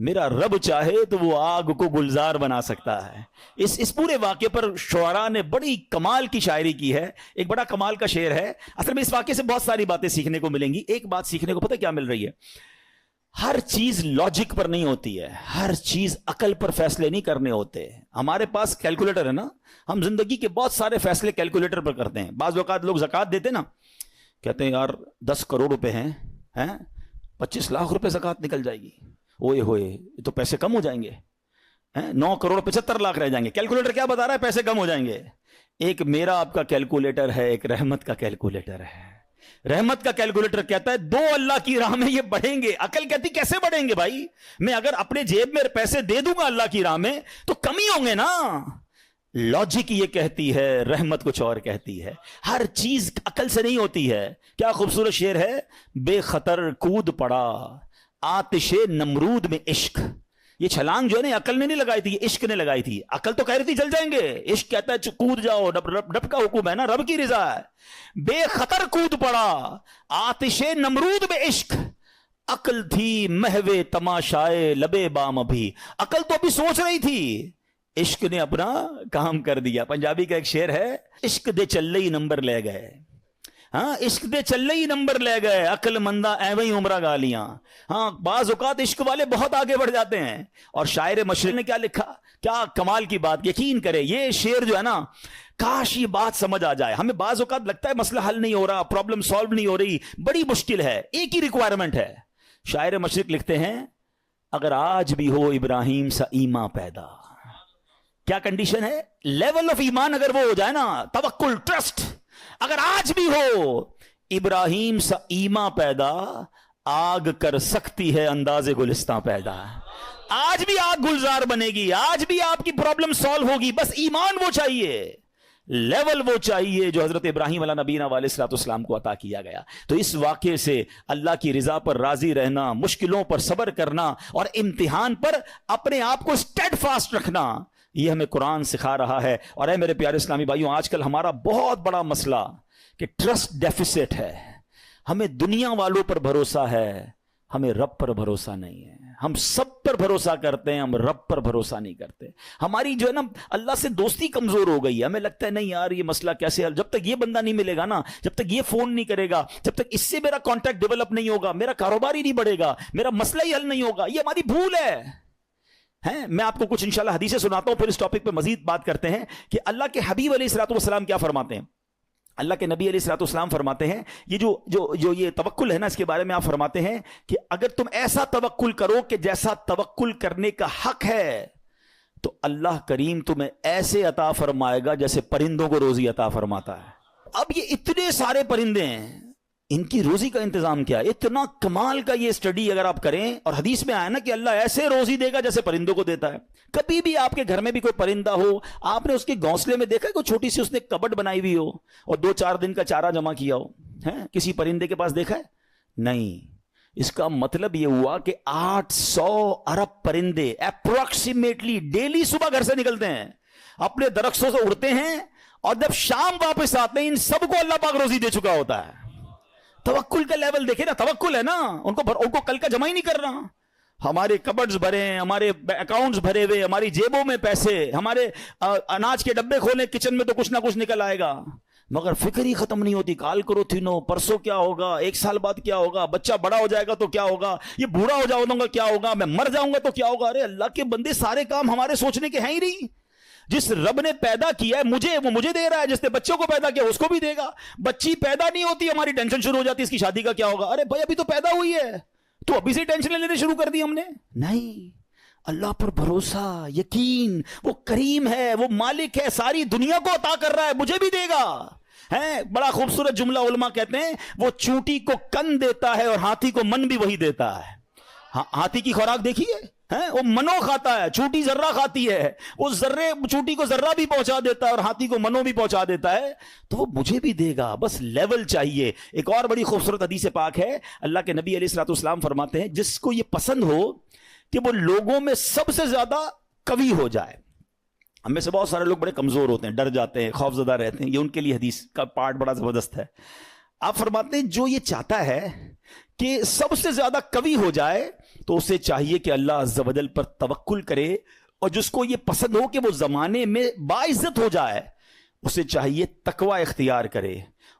میرا رب چاہے تو وہ آگ کو گلزار بنا سکتا ہے. اس پورے واقعے پر شعراء نے بڑی کمال کی شاعری کی ہے. ایک بڑا کمال کا شعر ہے. اصل میں اس واقعے سے بہت ساری باتیں سیکھنے کو ملیں گی. ایک بات سیکھنے کو پتہ کیا مل رہی ہے؟ ہر چیز لاجک پر نہیں ہوتی ہے، ہر چیز عقل پر فیصلے نہیں کرنے ہوتے. ہمارے پاس کیلکولیٹر ہے نا، ہم زندگی کے بہت سارے فیصلے کیلکولیٹر پر کرتے ہیں. بعض اوقات لوگ زکوٰۃ دیتے نا، کہتے ہیں یار 10 کروڑ روپے ہیں 25 لاکھ روپے زکوٰۃ نکل جائے گی. اوئے ہوئے یہ تو پیسے کم ہو جائیں گے، 9 کروڑ 75 لاکھ رہ جائیں گے. کیلکولیٹر کیا بتا رہا ہے؟ پیسے کم ہو جائیں گے. ایک میرا آپ کا کیلکولیٹر ہے، ایک رحمت کا کیلکولیٹر ہے. رحمت کا کیلکولیٹر کہتا ہے 2 اللہ کی راہ میں یہ بڑھیں گے. عقل کہتی کیسے بڑھیں گے بھائی؟ میں اگر اپنے جیب میں پیسے دے دوں گا اللہ کی راہ میں تو کم ہی ہوں گے نا. لاجک یہ کہتی ہے، رحمت کچھ اور کہتی ہے. ہر چیز عقل سے نہیں ہوتی ہے. کیا خوبصورت شعر ہے، بے خطر کود پڑا آتش نمرود میں عشق. یہ چھلانگ جو ہے نا عقل نے نہیں لگائی تھی، یہ عشق نے لگائی تھی. عقل تو کہہ رہی تھی جل جائیں گے، عشق کہتا ہے کود جاؤ، رب کا حکم ہے نا، رب کی رضا ہے. بے خطر کود پڑا آتش نمرود میں عشق. عقل تھی محو تماشائے لبے بام. ابھی عقل تو ابھی سوچ رہی تھی، عشق نے اپنا کام کر دیا. پنجابی کا ایک شعر ہے، عشق دے چلے ہی نمبر لے گئے. ہاں عشق دے چلے ہی نمبر لے گئے، عقل مندہ ایویں ہی عمرہ گالیاں. ہاں بعض اوقات عشق والے بہت آگے بڑھ جاتے ہیں. اور شاعر مشرق نے کیا لکھا، کیا کمال کی بات. یقین کرے یہ شعر جو ہے نا، کاش یہ بات سمجھ آ جائے. ہمیں بعض اوقات لگتا ہے مسئلہ حل نہیں ہو رہا، پرابلم سالو نہیں ہو رہی، بڑی مشکل ہے. ایک ہی ریکوائرمنٹ ہے. شاعر مشرق لکھتے ہیں، اگر آج بھی ہو ابراہیم سا ایمان پیدا. کیا کنڈیشن ہے؟ لیول آف ایمان اگر وہ ہو جائے نا، توکل، ٹرسٹ، اگر آج بھی ہو ابراہیم سا ایمان پیدا، آگ کر سکتی ہے انداز گلستان پیدا. آج بھی آگ گلزار بنے گی، آج بھی آپ کی پرابلم سالو ہوگی. بس ایمان وہ چاہیے، لیول وہ چاہیے جو حضرت ابراہیم علیہ نبینا علیہ الصلوۃ والسلام کو عطا کیا گیا. تو اس واقعے سے اللہ کی رضا پر راضی رہنا، مشکلوں پر صبر کرنا اور امتحان پر اپنے آپ کو اسٹیڈ فاسٹ رکھنا، یہ ہمیں قرآن سکھا رہا ہے. اور اے میرے پیارے اسلامی بھائیوں، آج کل ہمارا بہت بڑا مسئلہ کہ ٹرسٹ ڈیفیسٹ ہے. ہمیں دنیا والوں پر بھروسہ ہے، ہمیں رب پر بھروسہ نہیں ہے. ہم سب پر بھروسہ کرتے ہیں، ہم رب پر بھروسہ نہیں کرتے. ہماری جو ہے نا اللہ سے دوستی کمزور ہو گئی ہے. ہمیں لگتا ہے نہیں یار یہ مسئلہ کیسے حل، جب تک یہ بندہ نہیں ملے گا نا، جب تک یہ فون نہیں کرے گا، جب تک اس سے میرا کانٹیکٹ ڈیولپ نہیں ہوگا، میرا کاروبار ہی نہیں بڑھے گا، میرا مسئلہ ہی حل نہیں ہوگا. یہ ہماری بھول ہے. میں آپ کو کچھ انشاءاللہ حدیثیں سناتا ہوں، پھر اس ٹاپک پہ مزید بات کرتے ہیں کہ اللہ کے حبیب علیہ الصلوۃ والسلام کیا فرماتے ہیں. اللہ کے نبی علیہ الصلوۃ والسلام فرماتے ہیں، یہ جو یہ توکل ہے نا، اس کے بارے میں آپ فرماتے ہیں کہ اگر تم ایسا توکل کرو کہ جیسا توکل کرنے کا حق ہے، تو اللہ کریم تمہیں ایسے عطا فرمائے گا جیسے پرندوں کو روزی عطا فرماتا ہے. اب یہ اتنے سارے پرندے ہیں، ان کی روزی کا انتظام کیا ہے؟ اتنا کمال کا یہ سٹڈی اگر آپ کریں، اور حدیث میں آیا نا کہ اللہ ایسے روزی دے گا جیسے پرندوں کو دیتا ہے. کبھی بھی آپ کے گھر میں بھی کوئی پرندہ ہو، آپ نے اس کے گھونسلے میں دیکھا ہے کوئی چھوٹی سی اس نے کبٹ بنائی ہوئی ہو اور 2-4 دن کا چارہ جمع کیا ہو؟ کسی پرندے کے پاس دیکھا ہے؟ نہیں. اس کا مطلب یہ ہوا کہ 800 ارب پرندے اپروکسیمیٹلی ڈیلی صبح گھر سے نکلتے ہیں، اپنے درختوں سے اڑتے ہیں، اور جب شام واپس آتے ہیں ان سب کو اللہ پاک روزی دے چکا ہوتا ہے. توکل کا لیول دیکھیں نا، توکل ہے نا، ان کو کل کا جمع ہی نہیں کرنا. ہمارے کبڈز بھرے ہیں، ہمارے اکاؤنٹس بھرے ہوئے، ہماری جیبوں میں پیسے، ہمارے اناج کے ڈبے کھولے کچن میں تو کچھ نہ کچھ نکل آئے گا، مگر فکر ہی ختم نہیں ہوتی. کال کرو تھینو، پرسوں کیا ہوگا، 1 سال بعد کیا ہوگا، بچہ بڑا ہو جائے گا تو کیا ہوگا، یہ بوڑھا ہو جاؤں گا کیا ہوگا، میں مر جاؤں گا تو کیا ہوگا. ارے اللہ کے بندے، سارے کام ہمارے سوچنے کے ہیں ہی نہیں. جس رب نے پیدا کیا ہے مجھے، وہ مجھے دے رہا ہے. جس نے بچوں کو پیدا کیا اس کو بھی دے گا. بچی پیدا نہیں ہوتی، ہماری ٹینشن شروع ہو جاتی ہے اس کی شادی کا کیا ہوگا. ارے بھائی ابھی تو پیدا ہوئی ہے، تو ابھی سے ٹینشن لینے شروع کر دی ہم نے. نہیں، اللہ پر بھروسہ، یقین، وہ کریم ہے، وہ مالک ہے، ساری دنیا کو عطا کر رہا ہے، مجھے بھی دے گا. بڑا خوبصورت جملہ علماء کہتے ہیں، وہ چونٹی کو کن دیتا ہے اور ہاتھی کو من بھی وہی دیتا ہے. ہاتھی کی خوراک دیکھیے، وہ منو کھاتا ہے, چوٹی ذرہ کھاتی ہے, وہ ذرے چوٹی کو ذرہ بھی پہنچا دیتا ہے اور ہاتھی کو منو بھی پہنچا دیتا ہے, تو وہ مجھے بھی دے گا, بس لیول چاہیے. ایک اور بڑی خوبصورت حدیث پاک ہے, اللہ کے نبی علیہ الصلوۃ والسلام فرماتے ہیں جس کو یہ پسند ہو کہ وہ لوگوں میں سب سے زیادہ قوی ہو جائے. ہم میں سے بہت سارے لوگ بڑے کمزور ہوتے ہیں, ڈر جاتے ہیں, خوف زدہ رہتے ہیں, یہ ان کے لیے حدیث کا پارٹ بڑا زبردست ہے. آپ فرماتے ہیں جو یہ چاہتا ہے کہ سب سے زیادہ قوی ہو جائے تو اسے چاہیے کہ اللہ عز و جل پر توکل کرے, اور جس کو یہ پسند ہو کہ وہ زمانے میں باعزت ہو جائے اسے چاہیے تقوی اختیار کرے,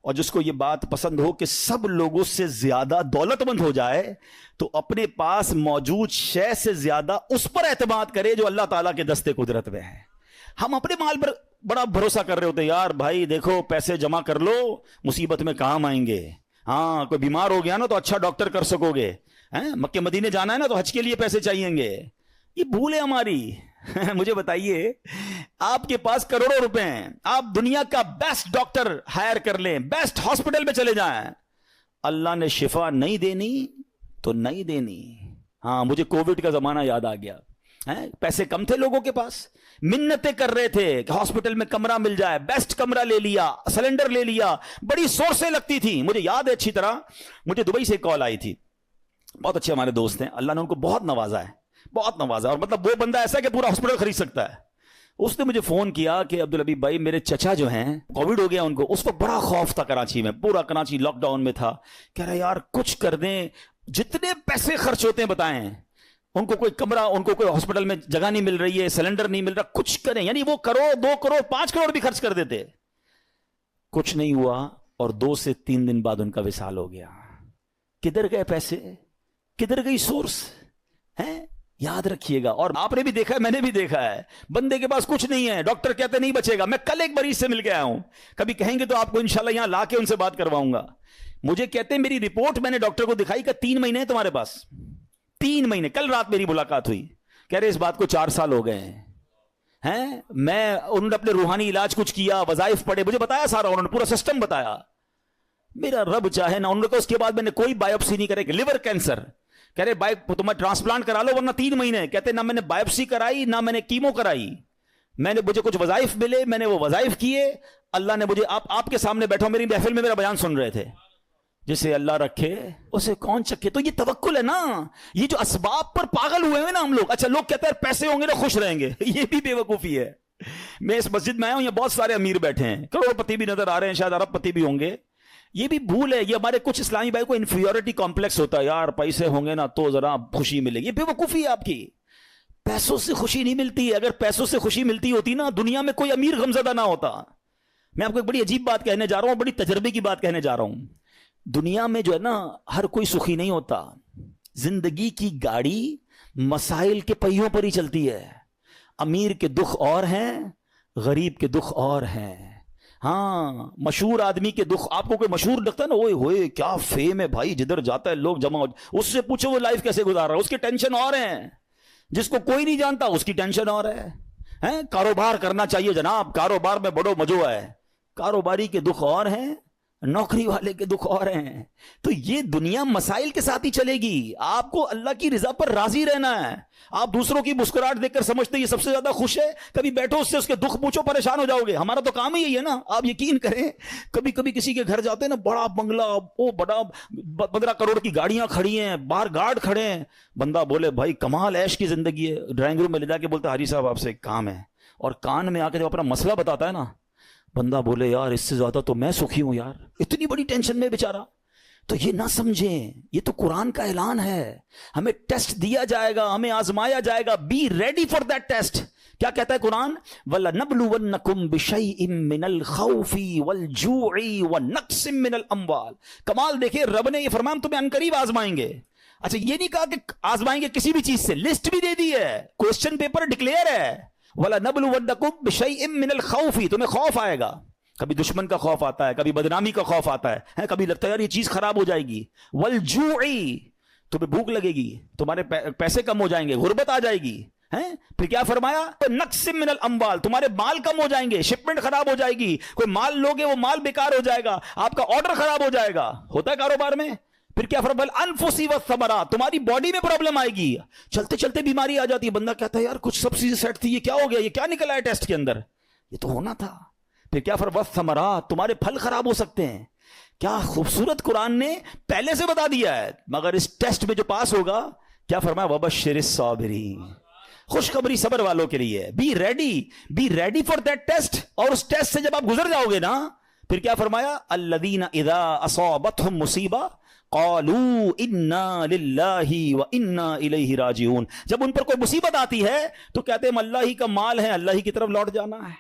اور جس کو یہ بات پسند ہو کہ سب لوگوں سے زیادہ دولت مند ہو جائے تو اپنے پاس موجود شے سے زیادہ اس پر اعتماد کرے جو اللہ تعالیٰ کے دستے قدرت میں ہے. ہم اپنے مال پر بڑا بھروسہ کر رہے ہوتے ہیں, یار بھائی دیکھو پیسے جمع کر لو مصیبت میں کام آئیں گے, ہاں کوئی بیمار ہو گیا نا تو اچھا ڈاکٹر کر سکو گے, مکے مدینے جانا ہے نا تو حج کے لیے پیسے چاہیے گے. یہ بھول ہے ہماری. مجھے بتائیے, آپ کے پاس کروڑوں روپے ہیں, آپ دنیا کا بیسٹ ڈاکٹر ہائر کر لیں, بیسٹ ہاسپٹل میں چلے جائیں, اللہ نے شفا نہیں دینی تو نہیں دینی. ہاں مجھے کووڈ کا زمانہ یاد آ گیا, پیسے کم تھے لوگوں کے پاس, منتیں کر رہے تھے کہ ہاسپٹل میں کمرہ مل جائے, بیسٹ کمرہ لے لیا, سلنڈر لے لیا, بڑی سورسیں لگتی تھی. مجھے یاد ہے اچھی طرح, مجھے دبئی سے کال آئی تھی, بہت اچھے ہمارے دوست ہیں, اللہ نے ان کو بہت نوازا ہے, بہت نوازا, اور مطلب وہ بندہ ایسا ہے کہ پورا ہاسپٹل خرید سکتا ہے. اس نے مجھے فون کیا کہ عبدالحبیب بھائی میرے چچا جو ہیں کووڈ ہو گیا ان کو, اس وقت بڑا خوف تھا کراچی میں, پورا کراچی لاک ڈاؤن میں تھا. کہہ رہا یار کچھ کر دیں, جتنے پیسے خرچ ہوتے ہیں بتائیں, ان کو کوئی کمرہ, ان کو کوئی ہاسپٹل میں جگہ نہیں مل رہی ہے, سلنڈر نہیں مل رہا, کچھ کریں. یعنی وہ کروڑ 2 کروڑ 5 کروڑ بھی خرچ کر دیتے, کچھ نہیں ہوا, اور 2 سے 3 دن بعد ان کا وصال ہو گیا. کدھر گئے پیسے, کدھر گئی سورس ہے؟ یاد رکھیے گا. اور آپ نے بھی دیکھا ہے, میں نے بھی دیکھا ہے, بندے کے پاس کچھ نہیں ہے, ڈاکٹر کہتے نہیں بچے گا. میں کل ایک مریض سے مل کے آیا ہوں, کبھی کہیں گے تو آپ کو انشاءاللہ یہاں لا کے ان سے بات کرواؤں گا. مجھے کہتے ہیں میری رپورٹ میں نے ڈاکٹر کو دکھائی کہ 3 مہینے ہیں تمہارے پاس, 3 مہینے. کل رات میری ملاقات ہوئی, کہہ رہے اس بات کو 4 سال ہو گئے ہیں. میں انہوں نے اپنے روحانی علاج کچھ کیا, وظائف پڑھے, مجھے بتایا سارا, انہوں نے پورا سسٹم بتایا. میرا رب چاہے نا, انہوں نے کہا اس کے بعد میں نے کوئی بایوپسی نہیں کرے, لیور کینسر. کہہ رہے تمہیں ٹرانسپلانٹ کرا لو ورنہ 3 مہینے. کہتے نہ میں نے بایوپسی کرائی نہ میں نے کیمو کرائی, میں نے مجھے کچھ وظائف ملے, میں نے وہ وظائف کیے. اللہ نے مجھے, آپ کے سامنے بیٹھا میری محفل میں میرا بیان سن رہے تھے, جسے اللہ رکھے اسے کون چکے. تو یہ توکل ہے نا, یہ جو اسباب پر پاگل ہوئے ہیں نا ہم لوگ. اچھا لوگ کہتے ہیں پیسے ہوں گے نا خوش رہیں گے, یہ بھی بے وقوفی ہے. میں اس مسجد میں آیا ہوں, یہاں بہت سارے امیر بیٹھے ہیں, کروڑ پتی بھی نظر آ رہے ہیں, شاید ارب پتی بھی ہوں گے. یہ بھی بھول ہے, یہ ہمارے کچھ اسلامی بھائی کو انفیریورٹی کمپلیکس ہوتا ہے, یار پیسے ہوں گے نا تو ذرا خوشی ملے گی. یہ بے وقوفی ہے آپ کی, پیسوں سے خوشی نہیں ملتی. اگر پیسوں سے خوشی ملتی ہوتی نا دنیا میں کوئی امیر غمزدہ نہ ہوتا. میں آپ کو ایک بڑی عجیب بات کہنے جا رہا ہوں, بڑی تجربے کی بات کہنے جا رہا ہوں. دنیا میں جو ہے نا ہر کوئی سخی نہیں ہوتا. زندگی کی گاڑی مسائل کے پہیوں پر ہی چلتی ہے. امیر کے دکھ اور ہیں, غریب کے دکھ اور ہیں. ہاں مشہور آدمی کے دکھ, آپ کو کوئی مشہور لگتا ہے نا, اوئے ہوئے کیا فیم ہے بھائی, جدھر جاتا ہے لوگ جمع ہو, اس سے پوچھو وہ لائف کیسے گزار رہا ہے, اس کی ٹینشن اور ہیں. جس کو کوئی نہیں جانتا اس کی ٹینشن اور ہے. کاروبار کرنا چاہیے جناب, کاروبار میں بڑو مزو ہے. کاروباری کے دکھ اور ہیں, نوکری والے کے دکھ اور ہیں. تو یہ دنیا مسائل کے ساتھ ہی چلے گی. آپ کو اللہ کی رضا پر راضی رہنا ہے. آپ دوسروں کی مسکراہٹ دیکھ کر سمجھتے یہ سب سے زیادہ خوش ہے, کبھی بیٹھو اس سے اس کے دکھ پوچھو, پریشان ہو جاؤ گے. ہمارا تو کام ہی یہی ہے نا, آپ یقین کریں. کبھی کبھی کسی کے گھر جاتے ہیں نا, بڑا بنگلہ, وہ بڑا 15 کروڑ کی گاڑیاں کھڑی ہیں, باہر گارڈ کھڑے ہیں. بندہ بولے بھائی کمال عیش کی زندگی ہے, ڈرائنگ روم میں لے جا کے بولتا حاجی صاحب آپ سے ایک کام ہے, اور کان میں آ کے جب اپنا مسئلہ بتاتا ہے نا, بندہ بولے یار اس سے زیادہ تو میں سخی ہوں یار, اتنی بڑی ٹینشن میں بیچارہ. تو یہ نہ سمجھیں, یہ تو قرآن کا اعلان ہے, ہمیں ٹیسٹ دیا جائے گا, ہمیں آزمایا جائے گا. Be ready for that test. کیا کہتا ہے قرآن, وَلَنَبْلُوَنَّكُمْ بِشَيْءٍ مِّنَ الْخَوْفِ وَالْجُوعِ وَنَقْصٍ مِّنَ الْأَمْوَالِ. کمال دیکھیں, رب نے یہ فرمایا تمہیں عنقریب آزمائیں گے. اچھا یہ نہیں کہا کہ آزمائیں گے کسی بھی چیز سے, لسٹ بھی دے دی ہے, کوسچن پیپر ڈکلیئر ہے. وَلَنَبْلُوَنَّكُمْ بِشَيْءٍ مِّنَ الْخَوْفِ, تمہیں خوف آئے گا, کبھی دشمن کا خوف آتا ہے, کبھی بدنامی کا خوف آتا ہے, کبھی لگتا ہے یار یہ چیز خراب ہو جائے گی. والجوعی, تمہیں بھوک لگے گی, تمہارے پیسے کم ہو جائیں گے, غربت آ جائے گی. پھر کیا فرمایا, نقص من الاموال, تمہارے مال کم ہو جائیں گے, شپمنٹ خراب ہو جائے گی, کوئی مال لوگے وہ مال بیکار ہو جائے گا, آپ کا آرڈر خراب ہو جائے گا. ہوتا ہے کاروبار میں, پھر کیا فرمایا انفسی والثمرات, تمہاری باڈی میں پرابلم آئے گی, چلتے چلتے بیماری آ جاتی ہے, بندہ کہتا ہے یار کچھ سب چیزیں سیٹ تھی, یہ کیا ہو گیا, یہ کیا نکلا ہے ٹیسٹ کے اندر, یہ تو ہونا تھا. پھر کیا فرمایا والثمرات, تمہارے پھل خراب ہو سکتے ہیں. کیا خوبصورت قرآن نے پہلے سے بتا دیا ہے, مگر اس ٹیسٹ میں جو پاس ہوگا کیا فرمایا وبشر الصابرین, خوشخبری صبر والوں کے لیے, be ready for that test. اور اس ٹیسٹ سے جب آپ گزر جاؤ گے نا, پھر کیا فرمایا الذین اذا اصابتهم مصیبہ قالوا انا للہ وانا الیہ راجعون, جب ان پر کوئی مصیبت آتی ہے تو کہتے ہیں ہم اللہ ہی کا مال ہے, اللہ ہی کی طرف لوٹ جانا ہے.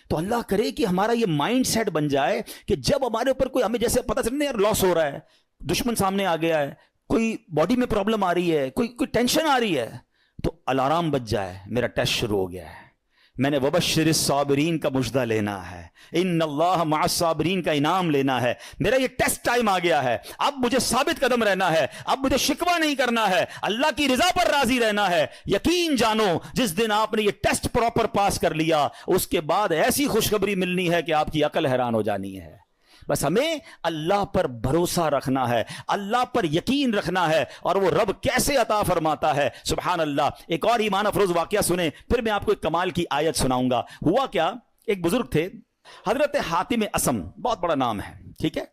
تو اللہ کرے کہ ہمارا یہ مائنڈ سیٹ بن جائے کہ جب ہمارے اوپر کوئی, ہمیں جیسے پتہ چلے یار لاس ہو رہا ہے, دشمن سامنے آ گیا ہے, کوئی باڈی میں پرابلم آ رہی ہے, کوئی ٹینشن آ رہی ہے, تو الارم بج جائے میرا ٹیسٹ شروع ہو گیا ہے, میں نے وبشر الصابرین کا مجدہ لینا ہے, ان اللہ مع الصابرین کا انعام لینا ہے, میرا یہ ٹیسٹ ٹائم آ گیا ہے, اب مجھے ثابت قدم رہنا ہے, اب مجھے شکوہ نہیں کرنا ہے, اللہ کی رضا پر راضی رہنا ہے. یقین جانو جس دن آپ نے یہ ٹیسٹ پراپر پاس کر لیا, اس کے بعد ایسی خوشخبری ملنی ہے کہ آپ کی عقل حیران ہو جانی ہے. بس ہمیں اللہ پر بھروسہ رکھنا ہے, اللہ پر یقین رکھنا ہے, اور وہ رب کیسے عطا فرماتا ہے. سبحان اللہ. ایک اور ایمان افروز واقعہ سنیں, پھر میں آپ کو ایک کمال کی آیت سناؤں گا. ہوا کیا, ایک بزرگ تھے حضرت حاتم اسم, بہت بڑا نام ہے, ٹھیک ہے,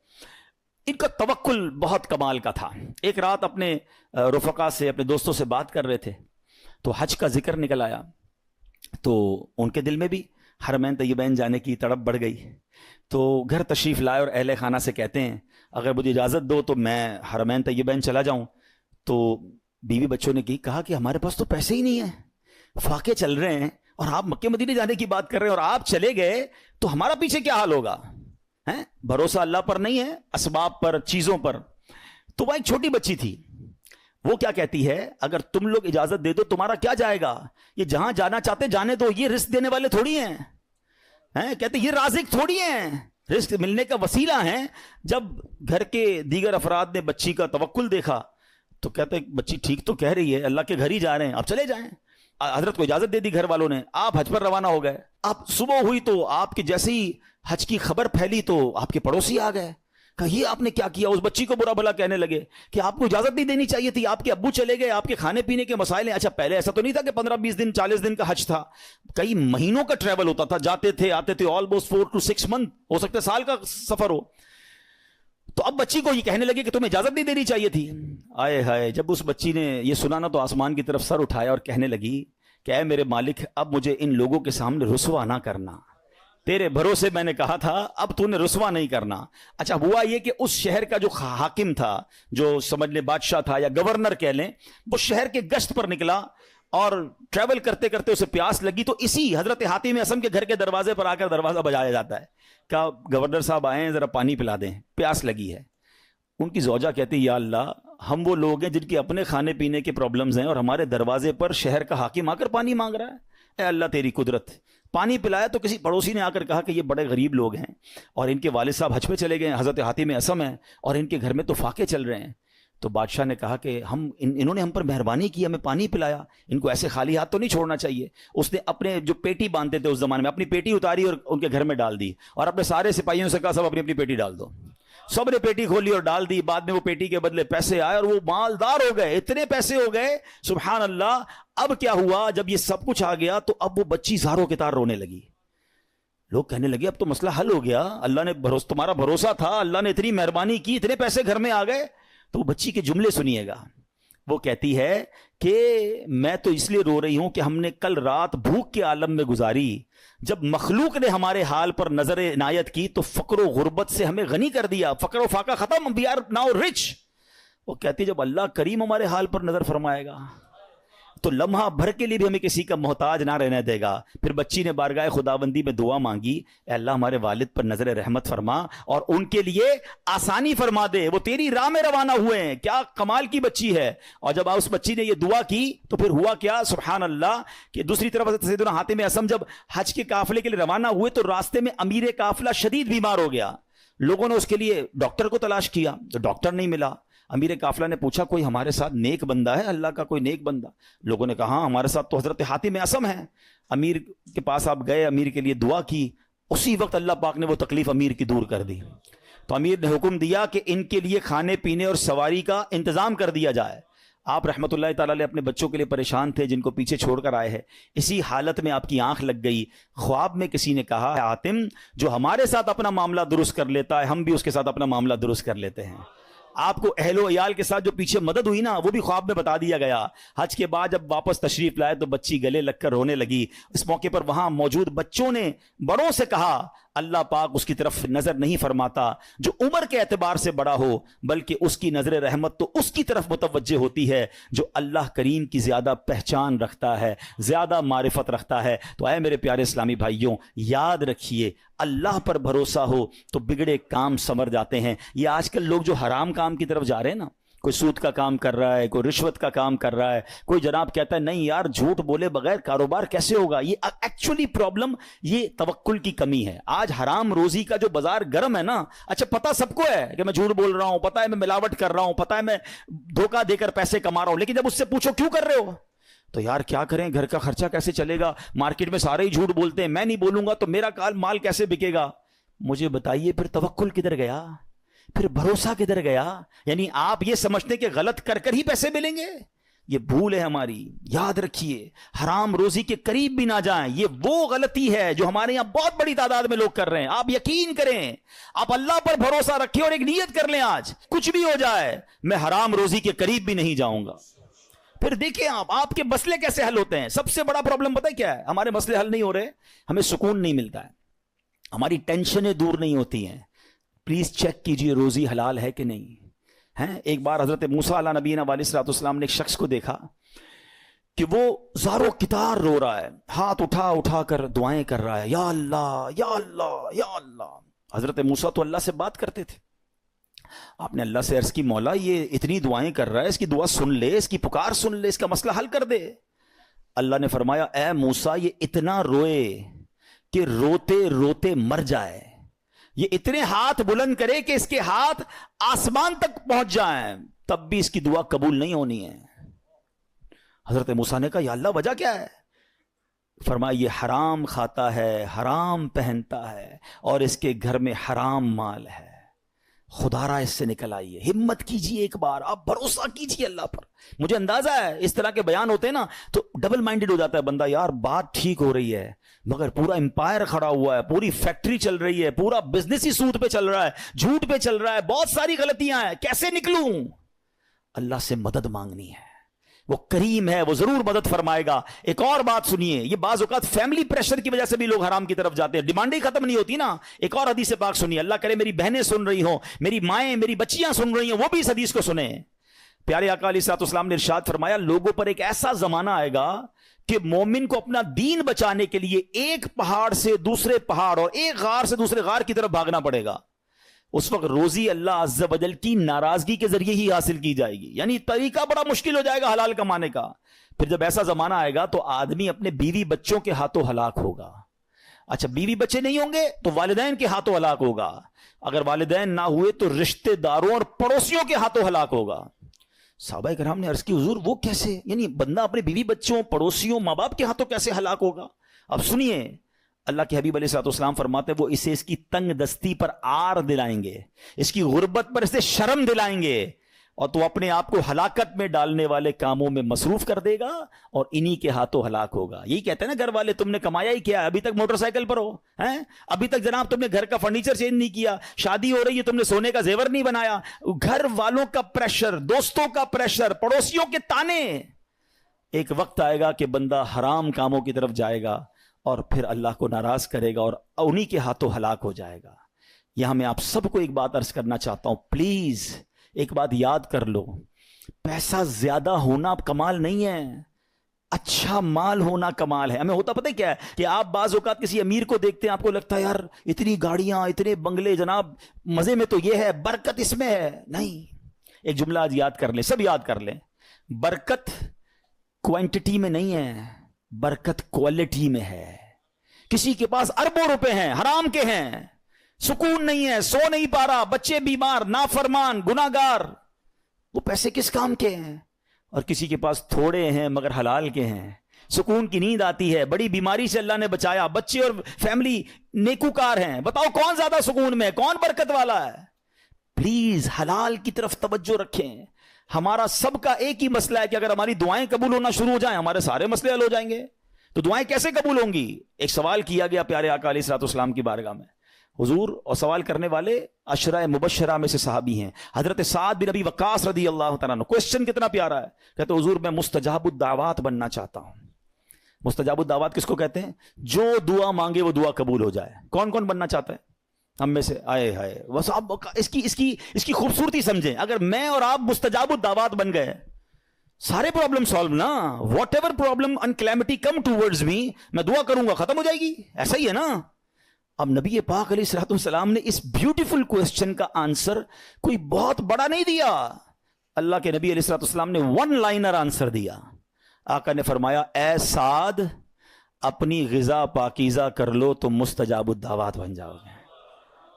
ان کا توکل بہت کمال کا تھا. ایک رات اپنے رفقا سے, اپنے دوستوں سے بات کر رہے تھے, تو حج کا ذکر نکل آیا, تو ان کے دل میں بھی حرمین طیبین جانے کی تڑپ بڑھ گئی. تو گھر تشریف لائے اور اہل خانہ سے کہتے ہیں اگر مجھے اجازت دو تو میں حرمین طیبین چلا جاؤں. تو بیوی بچوں نے کہا کہ ہمارے پاس تو پیسے ہی نہیں ہیں, فاقے چل رہے ہیں, اور آپ مکہ مدینے جانے کی بات کر رہے ہیں, اور آپ چلے گئے تو ہمارا پیچھے کیا حال ہوگا. بھروسہ اللہ پر نہیں ہے, اسباب پر, چیزوں پر. تو وہ ایک چھوٹی بچی تھی, وہ کیا کہتی ہے اگر تم لوگ اجازت دے دو تمہارا کیا جائے گا, یہ جہاں جانا چاہتے جانے دو, یہ رزق دینے والے تھوڑی ہیں, کہتے یہ رازق تھوڑی ہیں, رزق ملنے کا وسیلہ ہیں. جب گھر کے دیگر افراد نے بچی کا توکل دیکھا تو کہتے بچی ٹھیک تو کہہ رہی ہے, اللہ کے گھر ہی جا رہے ہیں, آپ چلے جائیں. حضرت کو اجازت دے دی گھر والوں نے, آپ حج پر روانہ ہو گئے. آپ صبح ہوئی تو آپ کے جیسے ہی حج کی خبر پھیلی تو آپ کے پڑوسی آ گئے, کہ یہ آپ نے کیا کیا, اس بچی کو برا بھلا کہنے لگے کہ آپ کو اجازت نہیں دینی چاہیے تھی, آپ کے ابو چلے گئے, آپ کے کھانے پینے کے مسائل ہیں. اچھا پہلے ایسا تو نہیں تھا کہ 15-20 دن 40 دن کا حج تھا, کئی مہینوں کا ٹریول ہوتا تھا, جاتے تھے آتے تھے, آلموسٹ 4 to 6 month, ہو سکتا ہے سال کا سفر ہو. تو اب بچی کو یہ کہنے لگے کہ تمہیں اجازت نہیں دینی چاہیے تھی. آئے ہائے, جب اس بچی نے یہ سنا نا تو آسمان کی طرف سر اٹھایا اور کہنے لگی کہ اے میرے مالک, اب مجھے ان لوگوں کے سامنے رسوا نہ کرنا, تیرے بھروسے میں نے کہا تھا, اب تو نے رسوا نہیں کرنا. اچھا ہوا یہ کہ اس شہر کا جو حاکم تھا, جو سمجھ لیں بادشاہ تھا یا گورنر کہہ لیں, وہ شہر کے گشت پر نکلا, اور ٹریول کرتے کرتے اسے پیاس لگی. تو اسی حضرت حاتم اسم کے گھر کے دروازے پر آ کر دروازہ بجایا جاتا ہے, کیا گورنر صاحب آئے ہیں, ذرا پانی پلا دیں, پیاس لگی ہے. ان کی زوجہ کہتی یا اللہ, ہم وہ لوگ ہیں جن کے اپنے کھانے پینے کے پرابلمز ہیں, اور ہمارے دروازے پر شہر کا حاکم آ کر پانی مانگ رہا ہے. اے اللہ تیری قدرت. پانی پلایا تو کسی پڑوسی نے آ کر کہا کہ یہ بڑے غریب لوگ ہیں, اور ان کے والد صاحب حج پہ چلے گئے, حضرت حاتم اسم ہیں, اور ان کے گھر میں تو فاقے چل رہے ہیں. تو بادشاہ نے کہا کہ انہوں نے ہم پر مہربانی کی, ہمیں پانی پلایا, ان کو ایسے خالی ہاتھ تو نہیں چھوڑنا چاہیے. اس نے اپنے جو پیٹی باندھتے تھے اس زمانے میں, اپنی پیٹی اتاری اور ان کے گھر میں ڈال دی, اور اپنے سارے سپاہیوں سے کہا سب اپنی اپنی پیٹی ڈال دو. سب نے پیٹی کھولی اور ڈال دی. بعد میں وہ پیٹی کے بدلے پیسے آئے, اور وہ مالدار ہو گئے, اتنے پیسے ہو گئے, سبحان اللہ. اب کیا ہوا, جب یہ سب کچھ آ گیا تو اب وہ بچی زاروں کے تار رونے لگی. لوگ کہنے لگے اب تو مسئلہ حل ہو گیا, اللہ نے تمہارا بھروسہ تھا, اللہ نے اتنی مہربانی کی, اتنے پیسے گھر میں آ گئے. تو وہ بچی کے جملے سنیے گا. وہ کہتی ہے کہ میں تو اس لیے رو رہی ہوں کہ ہم نے کل رات بھوک کے عالم میں گزاری, جب مخلوق نے ہمارے حال پر نظر عنایت کی تو فقر و غربت سے ہمیں غنی کر دیا, فقر و فاقہ ختم, we are now rich. وہ کہتی جب اللہ کریم ہمارے حال پر نظر فرمائے گا تو لمحہ بھر کے لیے بھی ہمیں کسی کا محتاج نہ رہنے دے گا. پھر بچی نے بارگاہ خداوندی میں دعا مانگی, اے اللہ ہمارے والد پر نظر رحمت فرما اور ان کے لیے آسانی فرما دے, وہ تیری راہ میں روانہ ہوئے ہیں. کیا کمال کی بچی ہے. اور جب اس بچی نے یہ دعا کی تو پھر ہوا کیا, سبحان اللہ, کہ دوسری طرف سیدنا حاتم اسم جب حج کے قافلے کے لیے روانہ ہوئے تو راستے میں امیر قافلہ شدید بیمار ہو گیا. لوگوں نے اس کے لیے ڈاکٹر کو تلاش کیا تو ڈاکٹر نہیں ملا. امیر قافلہ نے پوچھا کوئی ہمارے ساتھ نیک بندہ ہے, اللہ کا کوئی نیک بندہ. لوگوں نے کہا ہاں ہمارے ساتھ تو حضرت حاتم اسم ہے. امیر کے پاس آپ گئے, امیر کے لیے دعا کی, اسی وقت اللہ پاک نے وہ تکلیف امیر کی دور کر دی. تو امیر نے حکم دیا کہ ان کے لیے کھانے پینے اور سواری کا انتظام کر دیا جائے. آپ رحمۃ اللہ تعالی علیہ اپنے بچوں کے لیے پریشان تھے جن کو پیچھے چھوڑ کر آئے ہیں. اسی حالت میں آپ کی آنکھ لگ گئی. خواب میں کسی نے کہا ہے حاتم جو ہمارے ساتھ اپنا معاملہ درست کر لیتا ہے ہم بھی اس کے ساتھ اپنا معاملہ درست کر لیتے ہیں. آپ کو اہل و عیال کے ساتھ جو پیچھے مدد ہوئی نا وہ بھی خواب میں بتا دیا گیا. حج کے بعد جب واپس تشریف لائے تو بچی گلے لگ کر رونے لگی. اس موقع پر وہاں موجود بچوں نے بڑوں سے کہا اللہ پاک اس کی طرف نظر نہیں فرماتا جو عمر کے اعتبار سے بڑا ہو بلکہ اس کی نظر رحمت تو اس کی طرف متوجہ ہوتی ہے جو اللہ کریم کی زیادہ پہچان رکھتا ہے, زیادہ معرفت رکھتا ہے. تو اے میرے پیارے اسلامی بھائیوں, یاد رکھیے اللہ پر بھروسہ ہو تو بگڑے کام سنور جاتے ہیں. یہ آج کل لوگ جو حرام کام کی طرف جا رہے ہیں نا, کوئی سود کا کام کر رہا ہے, کوئی رشوت کا کام کر رہا ہے, کوئی جناب کہتا ہے نہیں یار جھوٹ بولے بغیر کاروبار کیسے ہوگا. یہ ایکچولی پرابلم یہ توکل کی کمی ہے. آج حرام روزی کا جو بازار گرم ہے نا, اچھا پتا سب کو ہے کہ میں جھوٹ بول رہا ہوں, پتا ہے میں ملاوٹ کر رہا ہوں, پتا ہے میں دھوکہ دے کر پیسے کما رہا ہوں, لیکن جب اس سے پوچھو کیوں کر رہے ہو تو یار کیا کریں, گھر کا خرچہ کیسے چلے گا, مارکیٹ میں سارے ہی جھوٹ بولتے ہیں, میں نہیں بولوں گا تو میرا مال کیسے بکے گا. مجھے بتائیے پھر توکل کدھر گیا, پھر بھروسہ کدھر گیا. یعنی آپ یہ سمجھتے کہ غلط کر کر ہی پیسے ملیں گے, یہ بھول ہے ہماری. یاد رکھیے حرام روزی کے قریب بھی نہ جائیں. یہ وہ غلطی ہے جو ہمارے یہاں بہت بڑی تعداد میں لوگ کر رہے ہیں. آپ یقین کریں, آپ اللہ پر بھروسہ رکھیں اور ایک نیت کر لیں آج کچھ بھی ہو جائے میں حرام روزی کے قریب بھی نہیں جاؤں گا. پھر دیکھیں آپ کے مسئلے کیسے حل ہوتے ہیں. سب سے بڑا پرابلم پتہ ہے کیا ہے, ہمارے مسئلے حل نہیں ہو رہے, ہمیں سکون نہیں ملتا ہے, ہماری ٹینشنیں دور نہیں ہوتی ہیں. پلیز چیک کیجئے روزی حلال ہے کہ نہیں ہے. ایک بار حضرت موسیٰ علیہ نبینا علیہ الصلوۃ والسلام نے ایک شخص کو دیکھا کہ وہ زارو کتار رو رہا ہے, ہاتھ اٹھا اٹھا کر دعائیں کر رہا ہے, یا اللہ یا اللہ یا اللہ. حضرت موسیٰ تو اللہ سے بات کرتے تھے. آپ نے اللہ سے عرض کی مولا یہ اتنی دعائیں کر رہا ہے, اس کی دعا سن لے, اس کی پکار سن لے, اس کا مسئلہ حل کر دے. اللہ نے فرمایا اے موسیٰ یہ اتنا روئے کہ روتے روتے مر جائے, یہ اتنے ہاتھ بلند کرے کہ اس کے ہاتھ آسمان تک پہنچ جائیں, تب بھی اس کی دعا قبول نہیں ہونی ہے. حضرت موسیٰ نے کہا یا اللہ وجہ کیا ہے؟ فرمایا یہ حرام کھاتا ہے, حرام پہنتا ہے اور اس کے گھر میں حرام مال ہے. خدا را اس سے نکل آئیے, ہمت کیجئے, ایک بار آپ بھروسہ کیجئے اللہ پر. مجھے اندازہ ہے اس طرح کے بیان ہوتے ہیں نا تو ڈبل مائنڈڈ ہو جاتا ہے بندہ, یار بات ٹھیک ہو رہی ہے مگر پورا امپائر کھڑا ہوا ہے, پوری فیکٹری چل رہی ہے, پورا بزنس ہی سود پہ چل رہا ہے, جھوٹ پہ چل رہا ہے, بہت ساری غلطیاں ہیں, کیسے نکلوں؟ اللہ سے مدد مانگنی ہے, وہ کریم ہے, وہ ضرور مدد فرمائے گا. ایک اور بات سنیے, یہ بعض اوقات فیملی پریشر کی وجہ سے بھی لوگ حرام کی طرف جاتے ہیں, ڈیمانڈ ہی ختم نہیں ہوتی نا. ایک اور حدیث پاک سنیے, اللہ کرے میری بہنیں سن رہی ہوں, میری مائیں میری بچیاں سن رہی ہوں, وہ بھی اس حدیث کو سنیں. پیارے آقا علیہ الصلوۃ والسلام نے ارشاد فرمایا لوگوں پر ایک ایسا زمانہ آئے گا کہ مومن کو اپنا دین بچانے کے لیے ایک پہاڑ سے دوسرے پہاڑ اور ایک غار سے دوسرے غار کی طرف بھاگنا پڑے گا. اس وقت روزی اللہ عز و جل کی ناراضگی کے ذریعے ہی حاصل کی جائے گی, یعنی طریقہ بڑا مشکل ہو جائے گا حلال کمانے کا. پھر جب ایسا زمانہ آئے گا تو آدمی اپنے بیوی بچوں کے ہاتھوں ہلاک ہوگا. اچھا بیوی بچے نہیں ہوں گے تو والدین کے ہاتھوں ہلاک ہوگا, اگر والدین نہ ہوئے تو رشتہ داروں اور پڑوسیوں کے ہاتھوں ہلاک ہوگا. صحابہ کرام نے عرض کی حضور وہ کیسے, یعنی بندہ اپنے بیوی بچوں پڑوسیوں ماں باپ کے ہاتھوں کیسے ہلاک ہوگا؟ اب سنیے, اللہ کے حبیب علیہ الصلوۃ والسلام فرماتے وہ اسے اس کی تنگ دستی پر آر دلائیں گے, اس کی غربت پر اسے شرم دلائیں گے, اور تو اپنے آپ کو ہلاکت میں ڈالنے والے کاموں میں مصروف کر دے گا اور انہی کے ہاتھوں ہلاک ہوگا. یہی کہتے ہیں نا گھر والے, تم نے کمایا ہی کیا, ابھی تک موٹر سائیکل پر ہو ہیں, ابھی تک جناب تم نے گھر کا فرنیچر چینج نہیں کیا, شادی ہو رہی ہے تم نے سونے کا زیور نہیں بنایا. گھر والوں کا پریشر, دوستوں کا پریشر, پڑوسیوں کے تانے. ایک وقت آئے گا کہ بندہ حرام کاموں کی طرف جائے گا اور پھر اللہ کو ناراض کرے گا اور انہی کے ہاتھوں ہلاک ہو جائے گا. یہاں میں آپ سب کو ایک بات عرض کرنا چاہتا ہوں, پلیز ایک بات یاد کر لو, پیسہ زیادہ ہونا کمال نہیں ہے, اچھا مال ہونا کمال ہے. ہمیں ہوتا پتہ کیا ہے کہ آپ بعض اوقات کسی امیر کو دیکھتے ہیں, آپ کو لگتا ہے یار اتنی گاڑیاں اتنے بنگلے, جناب مزے میں تو یہ ہے, برکت اس میں ہے. نہیں, ایک جملہ آج یاد کر لیں, سب یاد کر لیں, برکت کوانٹٹی میں نہیں ہے, برکت کوالٹی میں ہے. کسی کے پاس اربوں روپے ہیں, حرام کے ہیں, سکون نہیں ہے, سو نہیں پا رہا, بچے بیمار, نافرمان, گناہگار, وہ پیسے کس کام کے ہیں؟ اور کسی کے پاس تھوڑے ہیں مگر حلال کے ہیں, سکون کی نیند آتی ہے, بڑی بیماری سے اللہ نے بچایا, بچے اور فیملی نیکوکار ہیں. بتاؤ کون زیادہ سکون میں, کون برکت والا ہے؟ پلیز حلال کی طرف توجہ رکھیں. ہمارا سب کا ایک ہی مسئلہ ہے کہ اگر ہماری دعائیں قبول ہونا شروع ہو جائیں ہمارے سارے مسئلے حل ہو جائیں گے. تو دعائیں کیسے قبول ہوں گی؟ ایک سوال کیا گیا پیارے آقا علیہ الصلوۃ والسلام کی بارگاہ میں حضور, اور سوال کرنے والے عشرہ مبشرہ میں سے صحابی ہیں, حضرت سعد بن ابی وقاص رضی اللہ تعالیٰ عنہ. کوسچن کتنا پیارا ہے, کہتے حضور میں مستجاب الدعوات بننا چاہتا ہوں. مستجاب الدعوات کس کو کہتے ہیں؟ جو دعا مانگے وہ دعا قبول ہو جائے. کون کون بننا چاہتا ہے ہم میں سے؟ آئے ہائے, بس آپ اس کی خوبصورتی سمجھیں. اگر میں اور آپ مستجاب الدعوات بن گئے, سارے پرابلم سالو نا. Whatever problem and calamity come towards me, میں دعا کروں گا ختم ہو جائے گی. ایسا ہی ہے نا. اب نبی پاک علیہ الصلوۃ والسلام نے اس بیوٹیفل کوسچن کا آنسر کوئی بہت بڑا نہیں دیا. اللہ کے نبی علیہ الصلوۃ والسلام نے ون لائنر آنسر دیا. آقا نے فرمایا, اے سعد اپنی غذا پاکیزہ کر لو تو مستجاب الدعوات بن جاؤ گے.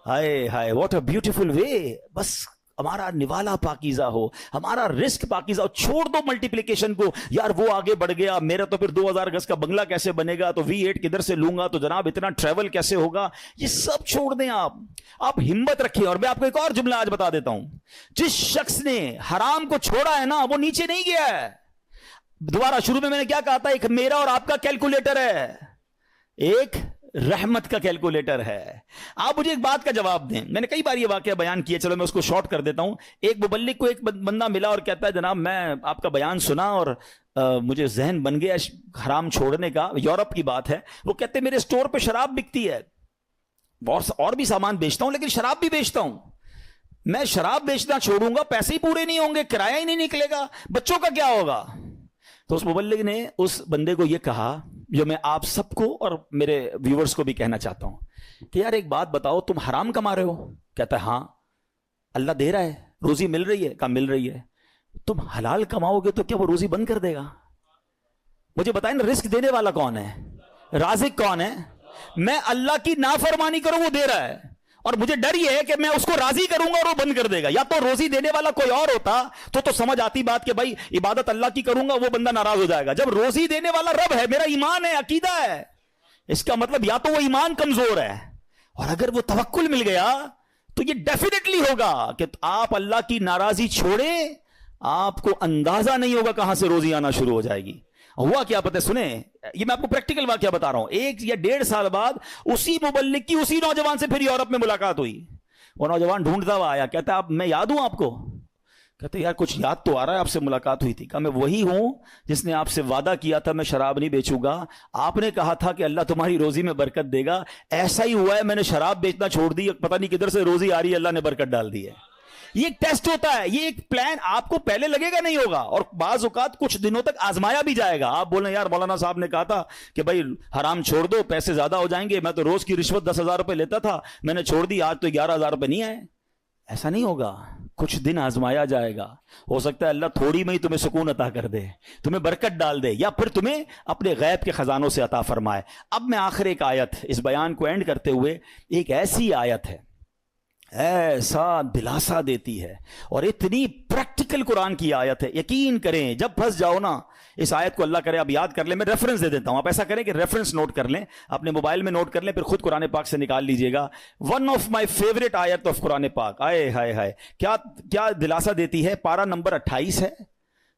ہائے ہائے, واٹ اے بیوٹیفل وے. بس ہمارا نوالا پاکیزہ ہو, ہمارا رزق پاکیزہ ہو. چھوڑ دو ملٹیپلیکیشن کو, یار وہ آگے بڑھ گیا, میرا تو پھر 2000 گز کا بنگلہ کیسے بنے گا, تو V8 کدھر سے لوں گا, تو جناب اتنا ٹریول کیسے ہوگا. یہ سب چھوڑ دیں آپ ہمت رکھیں. اور میں آپ کو ایک اور جملہ آج بتا دیتا ہوں. جس شخص نے حرام کو چھوڑا ہے نا, وہ نیچے نہیں گیا ہے. دوبارہ شروع میں نے کیا کہا تھا, ایک میرا اور آپ کا کیلکولیٹر ہے, ایک رحمت کا کیلکولیٹر ہے. آپ مجھے ایک بات کا جواب دیں. میں نے کئی بار یہ واقعہ بیان کیا, چلو میں اس کو شارٹ کر دیتا ہوں. ایک مبلغ کو ایک بندہ ملا اور کہتا ہے جناب میں آپ کا بیان سنا اور مجھے ذہن بن گیا حرام چھوڑنے کا. یورپ کی بات ہے. وہ کہتے ہیں میرے سٹور پہ شراب بکتی ہے, اور بھی سامان بیچتا ہوں لیکن شراب بھی بیچتا ہوں. میں شراب بیچنا چھوڑوں گا, پیسے ہی پورے نہیں ہوں گے, کرایہ ہی نہیں نکلے گا, بچوں کا کیا ہوگا. تو اس مبلغ نے اس بندے کو یہ کہا جو میں آپ سب کو اور میرے ویورز کو بھی کہنا چاہتا ہوں کہ یار ایک بات بتاؤ, تم حرام کما رہے ہو؟ کہتا ہے ہاں. اللہ دے رہا ہے, روزی مل رہی ہے؟ کہا مل رہی ہے. تم حلال کماؤ گے تو کیا وہ روزی بند کر دے گا؟ مجھے بتائیں نا, رزق دینے والا کون ہے, رازق کون ہے؟ میں اللہ کی نافرمانی کروں وہ دے رہا ہے, اور مجھے ڈر یہ ہے کہ میں اس کو راضی کروں گا اور وہ بند کر دے گا. یا تو روزی دینے والا کوئی اور ہوتا تو سمجھ آتی بات کہ بھائی عبادت اللہ کی کروں گا, وہ بندہ ناراض ہو جائے گا. جب روزی دینے والا رب ہے, میرا ایمان ہے, عقیدہ ہے, اس کا مطلب یا تو وہ ایمان کمزور ہے, اور اگر وہ توکل مل گیا تو یہ ڈیفینیٹلی ہوگا کہ آپ اللہ کی ناراضی چھوڑیں, آپ کو اندازہ نہیں ہوگا کہاں سے روزی آنا شروع ہو جائے گی. ہوا کیا پتہ, سنیں, یہ میں آپ کو پریکٹیکل واقعہ بتا رہا ہوں. 1 یا 1.5 سال بعد اسی مبلغ کی اسی نوجوان سے پھر یورپ میں ملاقات ہوئی. وہ نوجوان ڈھونڈتا ہوا آیا, کہتا ہے میں یاد ہوں آپ کو؟ کہتے یار کچھ یاد تو آ رہا ہے, آپ سے ملاقات ہوئی تھی. کہا میں وہی ہوں جس نے آپ سے وعدہ کیا تھا میں شراب نہیں بیچوں گا. آپ نے کہا تھا کہ اللہ تمہاری روزی میں برکت دے گا. ایسا ہی ہوا ہے, میں نے شراب بیچنا چھوڑ دی, پتہ نہیں کدھر سے روزی آ رہی ہے, اللہ نے برکت ڈال دی ہے. یہ ایک ٹیسٹ ہوتا ہے, یہ ایک پلان آپ کو پہلے لگے گا نہیں ہوگا, اور بعض اوقات کچھ دنوں تک آزمایا بھی جائے گا. آپ بولیں یار مولانا صاحب نے کہا تھا کہ بھائی حرام چھوڑ دو, پیسے زیادہ ہو جائیں گے, میں تو روز کی رشوت 10,000 روپے لیتا تھا, میں نے چھوڑ دی, آج تو 11,000 روپے نہیں آئے. ایسا نہیں ہوگا, کچھ دن آزمایا جائے گا. ہو سکتا ہے اللہ تھوڑی میں ہی تمہیں سکون عطا کر دے, تمہیں برکت ڈال دے, یا پھر تمہیں اپنے غیب کے خزانوں سے عطا فرمائے. اب میں آخر ایک آیت, اس بیان کو اینڈ کرتے ہوئے, ایک ایسی آیت ہے ایسا دلاسا دیتی ہے, اور اتنی پریکٹیکل قرآن کی آیت ہے. یقین کریں جب پھنس جاؤ نا, اس آیت کو اللہ کرے آپ یاد کر لیں. میں ریفرنس دے دیتا ہوں, آپ ایسا کریں کہ ریفرنس نوٹ کر لیں, اپنے موبائل میں نوٹ کر لیں, پھر خود قرآن پاک سے نکال لیجئے گا. ون آف مائی فیوریٹ آیت آف قرآن پاک. آئے ہائے ہائے, کیا دلاسا دیتی ہے. پارہ نمبر 28 ہے,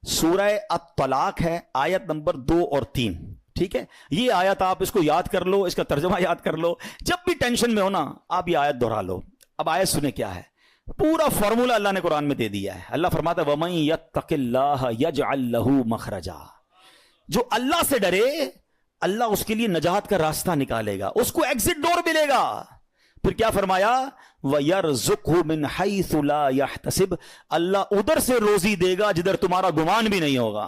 سورہ الطلاق ہے, آیت نمبر 2 اور 3. ٹھیک ہے, یہ آیت آپ اس کو یاد کر لو, اس کا ترجمہ یاد کر لو, جب بھی ٹینشن میں ہو نا آپ یہ آیت دہرا لو. اب آیت سنیں کیا ہے, پورا فارمولا اللہ نے قرآن میں دے دیا ہے. اللہ فرماتا ہے وَمَن يَتَّقِ اللَّهَ يَجْعَل لَّهُ مَخْرَجًا. جو اللہ سے ڈرے اللہ اس کے لیے نجات کا راستہ نکالے گا, اس کو ایگزٹ ڈور ملے گا. پھر کیا فرمایا, وَيَرْزُقْهُ مِنْ حَيْثُ لَا يَحْتَسِبْ. اللہ ادھر سے روزی دے گا جدھر تمہارا گمان بھی نہیں ہوگا.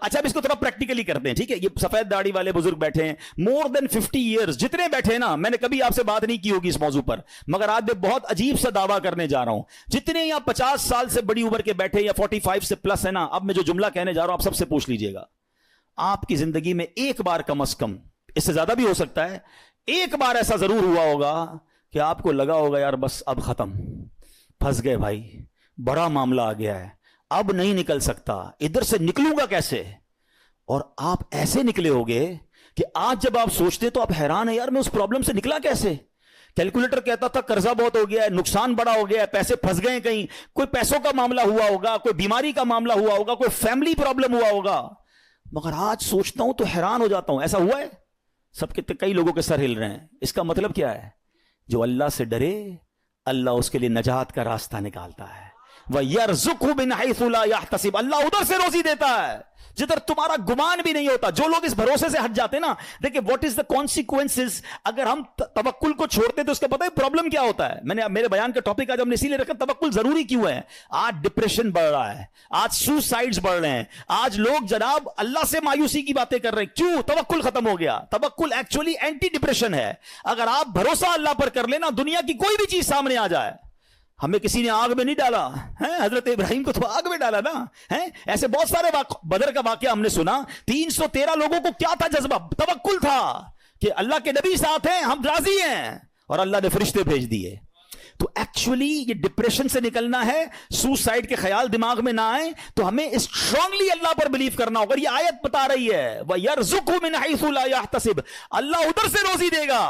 اچھا اب اس کو تھوڑا پریکٹیکلی کرتے ہیں. ٹھیک ہے, یہ سفید داڑھی والے بزرگ بیٹھے ہیں, مور دین 50 ایئرز جتنے بیٹھے ہیں نا, میں نے کبھی آپ سے بات نہیں کی ہوگی اس موضوع پر, مگر آج میں بہت عجیب سا دعویٰ کرنے جا رہا ہوں. جتنے یا 50 سال سے بڑی عمر کے بیٹھے یا 45 سے پلس ہے نا, اب میں جو جملہ کہنے جا رہا ہوں آپ سب سے پوچھ لیجئے گا. آپ کی زندگی میں ایک بار کم از کم, اس سے زیادہ بھی ہو سکتا ہے, ایک بار ایسا ضرور ہوا ہوگا کہ آپ کو لگا ہوگا یار بس اب ختم, پھنس گئے بھائی, بڑا معاملہ آ گیا ہے, اب نہیں نکل سکتا, ادھر سے نکلوں گا کیسے. اور آپ ایسے نکلے ہوگے کہ آج جب آپ سوچتے تو آپ حیران ہیں, یار میں اس پرابلم سے نکلا کیسے, کیلکولیٹر کہتا تھا قرضہ بہت ہو گیا ہے, نقصان بڑا ہو گیا ہے, پیسے پھنس گئے, کہیں کوئی پیسوں کا معاملہ ہوا ہوگا, کوئی بیماری کا معاملہ ہوا ہوگا, کوئی فیملی پرابلم ہوا ہوگا. مگر آج سوچتا ہوں تو حیران ہو جاتا ہوں, ایسا ہوا ہے؟ سب کے کئی لوگوں کے سر ہل رہے ہیں. اس کا مطلب کیا ہے؟ جو اللہ سے ڈرے اللہ اس کے لیے نجات کا راستہ نکالتا ہے. وَيَرْزُقْهُ مِنْ حَيْثُ لَا يَحْتَسِبُ, اللہ ادھر سے روزی دیتا ہے جدھر تمہارا گمان بھی نہیں ہوتا. جو لوگ اس بھروسے سے ہٹ جاتے ہیں نا, دیکھیں واٹ از دا کانسیکوینسز. اگر ہم توکل کو چھوڑتے تو اس کا پتہ ہے پرابلم کیا ہوتا ہے. میں نے میرے بیان کا ٹاپک آج ہم نے اسی لیے رکھا توکل ضروری کیوں ہے. آج ڈپریشن بڑھ رہا ہے, آج سوسائڈز بڑھ رہے ہیں, آج لوگ جناب اللہ سے مایوسی کی باتیں کر رہے ہیں. کیوں؟ توکل ختم ہو گیا. توکل ایکچولی اینٹی ڈپریشن ہے. اگر آپ بھروسہ اللہ پر کر لینا, دنیا کی کوئی بھی چیز سامنے آ جائے. ہمیں کسی نے آگ میں نہیں ڈالا, حضرت ابراہیم کو تو آگ میں ڈالا نا. ایسے بہت سارے بدر کا واقعہ ہم نے سنا. 313 لوگوں کو کیا تھا جذبہ؟ توکل تھا کہ اللہ کے نبی ساتھ ہیں, ہم راضی ہیں, اور اللہ نے فرشتے بھیج دیے. تو ایکچولی یہ ڈپریشن سے نکلنا ہے, سوسائڈ کے خیال دماغ میں نہ آئے, تو ہمیں اسٹرانگلی اللہ پر بلیو کرنا ہوگا. یہ آیت بتا رہی ہے وَيَرْزُقْهُ مِنْ حَيْثُ لَا يَحْتَسِبُ, اللہ ادھر سے روزی دے گا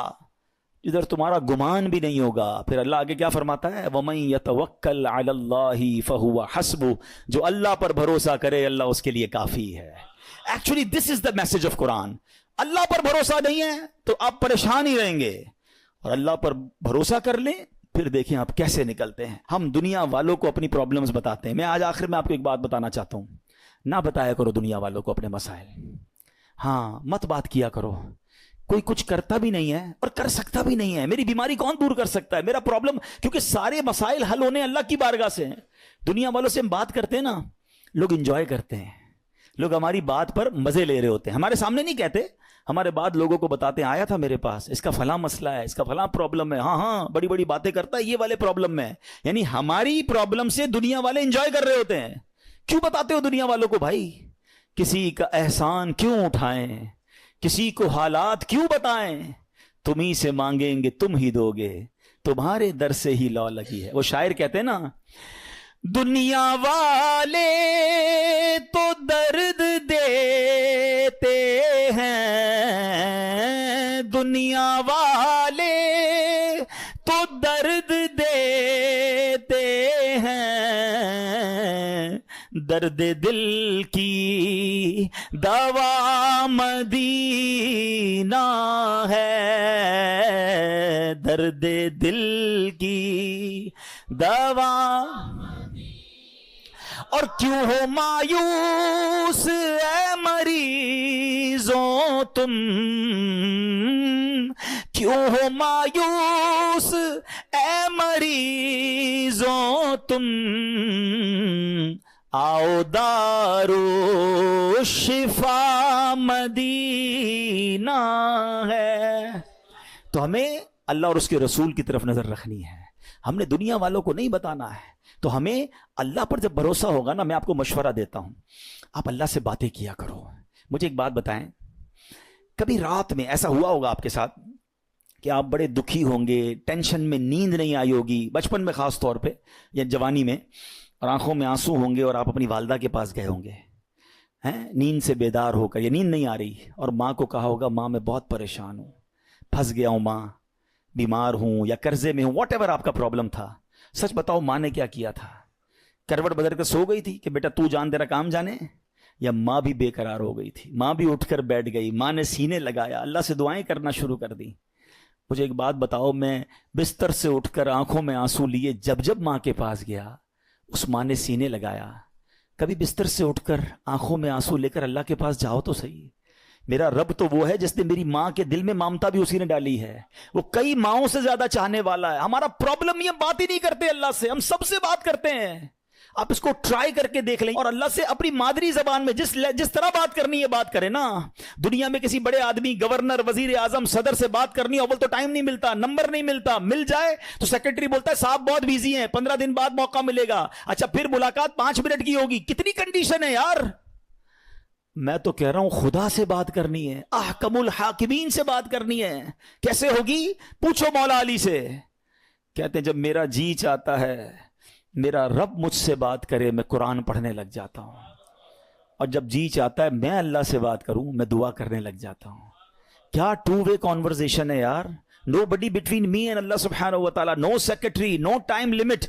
ادھر تمہارا گمان بھی نہیں ہوگا. پھر اللہ آگے کیا فرماتا ہے؟ وَمَن يَتَوَكَّلْ عَلَى اللَّهِ فَهُوَ حَسْبُهُ, جو اللہ پر بھروسہ کرے اللہ اس کے لیے کافی ہے. Actually this is the message of Quran. اللہ پر بھروسہ نہیں ہے تو آپ پریشان ہی رہیں گے, اور اللہ پر بھروسہ کر لیں پھر دیکھیں آپ کیسے نکلتے ہیں. ہم دنیا والوں کو اپنی پرابلمز بتاتے ہیں. میں آج آخر میں آپ کو ایک بات بتانا چاہتا ہوں, نہ بتایا کرو دنیا والوں کو اپنے مسائل. ہاں, مت بات کیا کرو. کوئی کچھ کرتا بھی نہیں ہے اور کر سکتا بھی نہیں ہے. میری بیماری کون دور کر سکتا ہے؟ میرا پرابلم, کیونکہ سارے مسائل حل ہونے اللہ کی بارگاہ سے ہیں. دنیا والوں سے ہم بات کرتے ہیں نا, لوگ انجوائے کرتے ہیں, لوگ ہماری بات پر مزے لے رہے ہوتے ہیں. ہمارے سامنے نہیں کہتے, ہمارے بعد لوگوں کو بتاتے ہیں, آیا تھا میرے پاس, اس کا فلاں مسئلہ ہے, اس کا فلاں پرابلم ہے, ہاں بڑی بڑی باتیں کرتا ہے, یہ والے پرابلم میں. یعنی ہماری پرابلم سے دنیا والے انجوائے کر رہے ہوتے ہیں. کیوں بتاتے ہو دنیا والوں کو بھائی؟ کسی کا احسان کیوں اٹھائیں, کسی کو حالات کیوں بتائیں؟ تم ہی سے مانگیں گے تم ہی دو گے, تمہارے در سے ہی لو لگی ہے. وہ شاعر کہتے ہیں نا, دنیا والے تو درد دیتے ہیں, دنیا والے تو درد دیتے ہیں, درد دل کی دوا مدینہ ہے, درد دل کی دوا. اور کیوں ہو مایوس اے مریضوں تم, کیوں ہو مایوس اے مریضوں تم, آؤ دارو شفا مدینہ ہے. تو ہمیں اللہ اور اس کے رسول کی طرف نظر رکھنی ہے, ہم نے دنیا والوں کو نہیں بتانا ہے. تو ہمیں اللہ پر جب بھروسہ ہوگا نا, میں آپ کو مشورہ دیتا ہوں, آپ اللہ سے باتیں کیا کرو. مجھے ایک بات بتائیں, کبھی رات میں ایسا ہوا ہوگا آپ کے ساتھ کہ آپ بڑے دکھی ہوں گے, ٹینشن میں نیند نہیں آئی ہوگی, بچپن میں خاص طور پہ یا جوانی میں, اور آنکھوں میں آنسو ہوں گے, اور آپ اپنی والدہ کے پاس گئے ہوں گے نیند سے بیدار ہو کر, یا نیند نہیں آ رہی, اور ماں کو کہا ہوگا ماں میں بہت پریشان ہوں, پھنس گیا ہوں ماں, بیمار ہوں یا قرضے میں ہوں, واٹ ایور آپ کا پرابلم تھا. سچ بتاؤ ماں نے کیا کیا تھا؟ کروٹ بدل کر سو گئی تھی کہ بیٹا تو جان تیرا کام جانے, یا ماں بھی بے قرار ہو گئی تھی, ماں بھی اٹھ کر بیٹھ گئی, ماں نے سینے لگایا, اللہ سے دعائیں کرنا شروع کر دی. مجھے ایک بات بتاؤ, میں بستر سے اٹھ کر آنکھوں میں آنسو لیے جب ماں کے پاس گیا, اس ماں نے سینے لگایا. کبھی بستر سے اٹھ کر آنکھوں میں آنسو لے کر اللہ کے پاس جاؤ تو صحیح. میرا رب تو وہ ہے جس نے میری ماں کے دل میں ممتا بھی اسی نے ڈالی ہے, وہ کئی ماؤں سے زیادہ چاہنے والا ہے. ہمارا پرابلم یہ, بات ہی نہیں کرتے اللہ سے, ہم سب سے بات کرتے ہیں. آپ اس کو ٹرائی کر کے دیکھ لیں, اور اللہ سے اپنی مادری زبان میں جس طرح بات کرنی ہے بات کریں نا. دنیا میں کسی بڑے آدمی, گورنر, وزیر اعظم, صدر سے بات کرنی, اول تو ٹائم نہیں ملتا, نمبر نہیں ملتا, مل جائے تو سیکرٹری بولتا ہے صاحب بہت بیزی ہیں, 15 دن بعد موقع ملے گا. اچھا پھر ملاقات 5 منٹ کی ہوگی. کتنی کنڈیشن ہے یار. میں تو کہہ رہا ہوں خدا سے بات کرنی ہے, احکم الحاکمین سے بات کرنی ہے. کیسے ہوگی؟ پوچھو مولا علی سے. کہتے ہیں جب میرا جی چاہتا ہے میرا رب مجھ سے بات کرے, میں قرآن پڑھنے لگ جاتا ہوں, اور جب جی چاہتا ہے میں اللہ سے بات کروں, میں دعا کرنے لگ جاتا ہوں. کیا ٹو وے کانورزیشن ہے یار. nobody between me and Allah subhanahu wa ta'ala, no secretary, no time limit.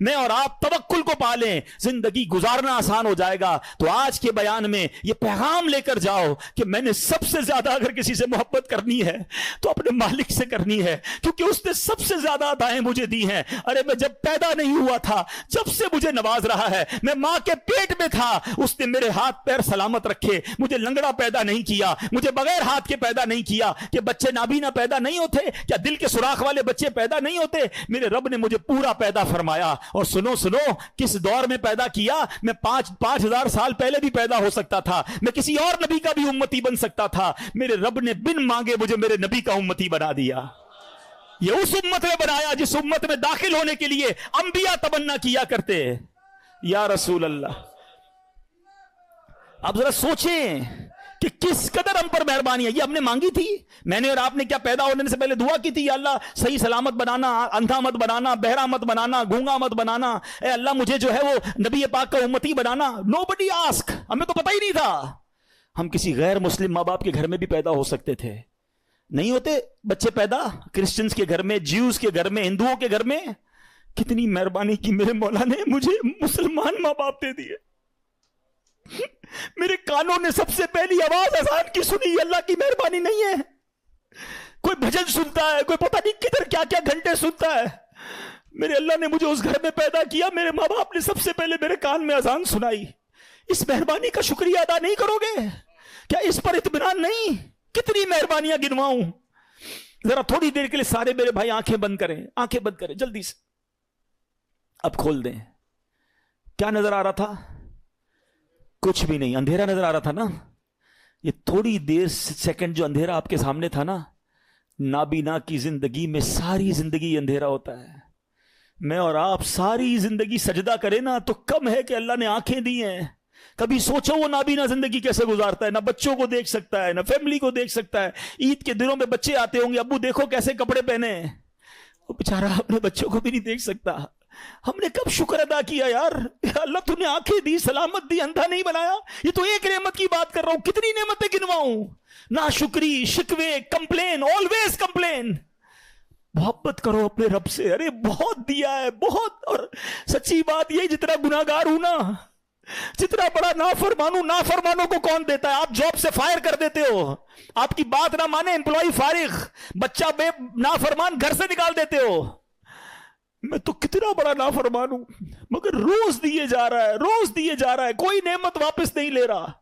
میں اور آپ توکل کو پالیں زندگی گزارنا آسان ہو جائے گا. تو آج کے بیان میں یہ پیغام لے کر جاؤ کہ میں نے سب سے زیادہ اگر کسی سے محبت کرنی ہے تو اپنے مالک سے کرنی ہے, کیونکہ اس نے سب سے زیادہ عطائیں مجھے دی ہیں. ارے میں جب پیدا نہیں ہوا تھا, جب سے مجھے نواز رہا ہے, میں ماں کے پیٹ میں تھا, اس نے میرے ہاتھ پیر سلامت رکھے, مجھے لنگڑا پیدا نہیں کیا, مجھے بغیر ہاتھ کے پیدا نہیں کیا. کہ بچے نابینا پیدا نہیں ہوتے, کیا دل کے سوراخ والے بچے پیدا نہیں ہوتے؟ میرے رب نے مجھے پورا پیدا فرمایا. اور سنو کس دور میں پیدا کیا. میں 5,000 سال پہلے بھی پیدا ہو سکتا تھا, میں کسی اور نبی کا بھی امتی بن سکتا تھا. میرے رب نے بن مانگے مجھے میرے نبی کا امتی بنا دیا. یہ اس امت میں بنایا جس امت میں داخل ہونے کے لیے انبیاء تمنا کیا کرتے. یا رسول اللہ, آپ ذرا سوچیں کہ کس قدر ہم پر مہربانی ہے. یہ ہم نے مانگی تھی. میں نے اور آپ نے کیا پیدا ہونے سے پہلے دعا کی تھی, یا اللہ صحیح سلامت بنانا, اندھا مت بنانا, بہرا مت بنانا, گونگا مت بنانا, اے اللہ مجھے جو ہے وہ نبی پاک کا امتی بنانا. Nobody ask. ہمیں تو پتہ ہی نہیں تھا. ہم کسی غیر مسلم ماں باپ کے گھر میں بھی پیدا ہو سکتے تھے. نہیں ہوتے بچے پیدا کرسچنز کے گھر میں, جیوز کے گھر میں, ہندوؤں کے گھر میں. کتنی مہربانی کی میرے مولا نے, مجھے مسلمان ماں باپ دے دیے. میرے کانوں نے سب سے پہلی آواز اذان کی سنی. اللہ کی مہربانی نہیں ہے؟ کوئی بھجن سنتا ہے, کوئی پتہ نہیں کدھر کیا کیا گھنٹے سنتا ہے. میرے اللہ نے مجھے اس گھر میں پیدا کیا, میرے ماں باپ نے سب سے پہلے میرے کان میں اذان سنائی. اس مہربانی کا شکریہ ادا نہیں کرو گے کیا؟ اس پر اطمینان نہیں؟ کتنی مہربانیاں گنواؤں. ذرا تھوڑی دیر کے لیے سارے میرے بھائی آنکھیں بند کریں, آنکھیں بند کریں جلدی سے. اب کھول دیں. کیا نظر آ رہا تھا؟ کچھ بھی نہیں, اندھیرا نظر آ رہا تھا نا. یہ تھوڑی دیر سیکنڈ جو اندھیرا آپ کے سامنے تھا نا, نابینا کی زندگی میں ساری زندگی اندھیرا ہوتا ہے. میں اور آپ ساری زندگی سجدہ کریں نا تو کم ہے کہ اللہ نے آنکھیں دی ہیں. کبھی سوچو وہ نابینا زندگی کیسے گزارتا ہے, نہ بچوں کو دیکھ سکتا ہے, نہ فیملی کو دیکھ سکتا ہے. عید کے دنوں میں بچے آتے ہوں گے, ابو دیکھو کیسے کپڑے پہنے ہیں. وہ بیچارہ اپنے بچوں کو بھی نہیں دیکھ سکتا. ہم نے کب شکر ادا کیا یار, اللہ تو نے آنکھیں دی, سلامت دی, اندھا نہیں بنایا. یہ تو ایک نعمت کی بات کر رہا ہوں, کتنی نعمتیں گنواؤں. ناشکری, شکوے, کمپلین, آلویز کمپلین. محبت کرو اپنے رب سے. ارے بہت دیا ہے, بہت. اور سچی بات یہ, جتنا گناہگار ہوں نا, جتنا بڑا نافرمان ہوں, نافرمانوں کو کون دیتا ہے؟ آپ جاب سے فائر کر دیتے ہو, آپ کی بات نہ مانے امپلائی فارغ, بچہ بے نافرمان گھر سے نکال دیتے ہو. میں تو کتنا بڑا نافرمان ہوں, مگر روز دیے جا رہا ہے, روز دیے جا رہا ہے, کوئی نعمت واپس نہیں لے رہا.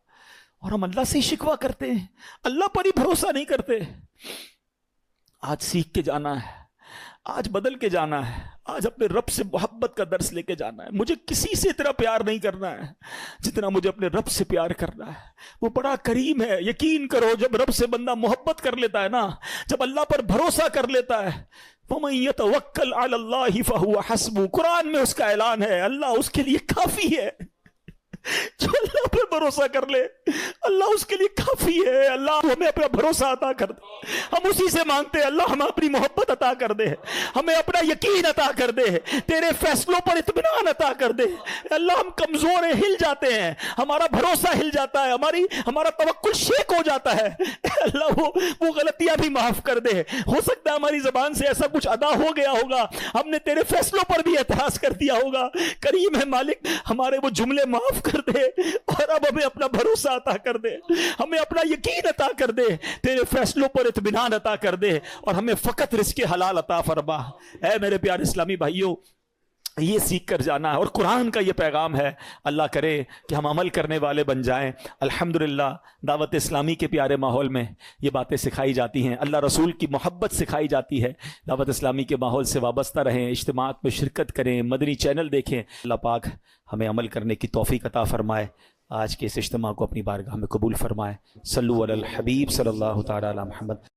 اور ہم اللہ سے ہی شکوہ کرتے ہیں, اللہ پر ہی بھروسہ نہیں کرتے. آج سیکھ کے جانا ہے, آج بدل کے جانا ہے, آج اپنے رب سے محبت کا درس لے کے جانا ہے. مجھے کسی سے اتنا پیار نہیں کرنا ہے جتنا مجھے اپنے رب سے پیار کرنا ہے. وہ بڑا کریم ہے. یقین کرو, جب رب سے بندہ محبت کر لیتا ہے نا, جب اللہ پر بھروسہ کر لیتا ہے, وَمَن يَتَوَكَّلْ عَلَى اللَّهِ فَهُوَ حَسْبُهُ. قرآن میں اس کا اعلان ہے, اللہ اس کے لیے کافی ہے. جو اللہ پہ بھروسہ کر لے, اللہ اس کے لیے کافی ہے. اللہ ہمیں اپنا بھروسہ عطا کر دے. ہم اسی سے مانگتے ہیں, اللہ ہمیں اپنی محبت عطا کر دے, ہمیں اپنا یقین عطا کر دے, تیرے فیصلوں پر اطمینان عطا کر دے. اللہ ہم کمزور ہیں, ہل جاتے ہیں, ہمارا بھروسہ ہل جاتا ہے, ہمارا توکل شیک ہو جاتا ہے. اللہ وہ غلطیاں بھی معاف کر دے. ہو سکتا ہے ہماری زبان سے ایسا کچھ ادا ہو گیا ہوگا, ہم نے تیرے فیصلوں پر بھی اعتراض کر دیا ہوگا. کریم ہے مالک, ہمارے وہ جملے معاف کر دے, اور اب ہمیں اپنا بھروسہ عطا کر دے, ہمیں اپنا یقین عطا کر دے, تیرے فیصلوں پر اطمینان عطا کر دے, اور ہمیں فقط رزق حلال عطا فرما. اے میرے پیارے اسلامی بھائیوں, یہ سیکھ کر جانا ہے, اور قرآن کا یہ پیغام ہے. اللہ کرے کہ ہم عمل کرنے والے بن جائیں. الحمدللہ دعوت اسلامی کے پیارے ماحول میں یہ باتیں سکھائی جاتی ہیں, اللہ رسول کی محبت سکھائی جاتی ہے. دعوت اسلامی کے ماحول سے وابستہ رہیں, اجتماعات میں شرکت کریں, مدنی چینل دیکھیں. اللہ پاک ہمیں عمل کرنے کی توفیق عطا فرمائے. آج کے اس اجتماع کو اپنی بارگاہ میں قبول فرمائے. صلو علی الحبیب صلی اللہ تعالی علی محمد.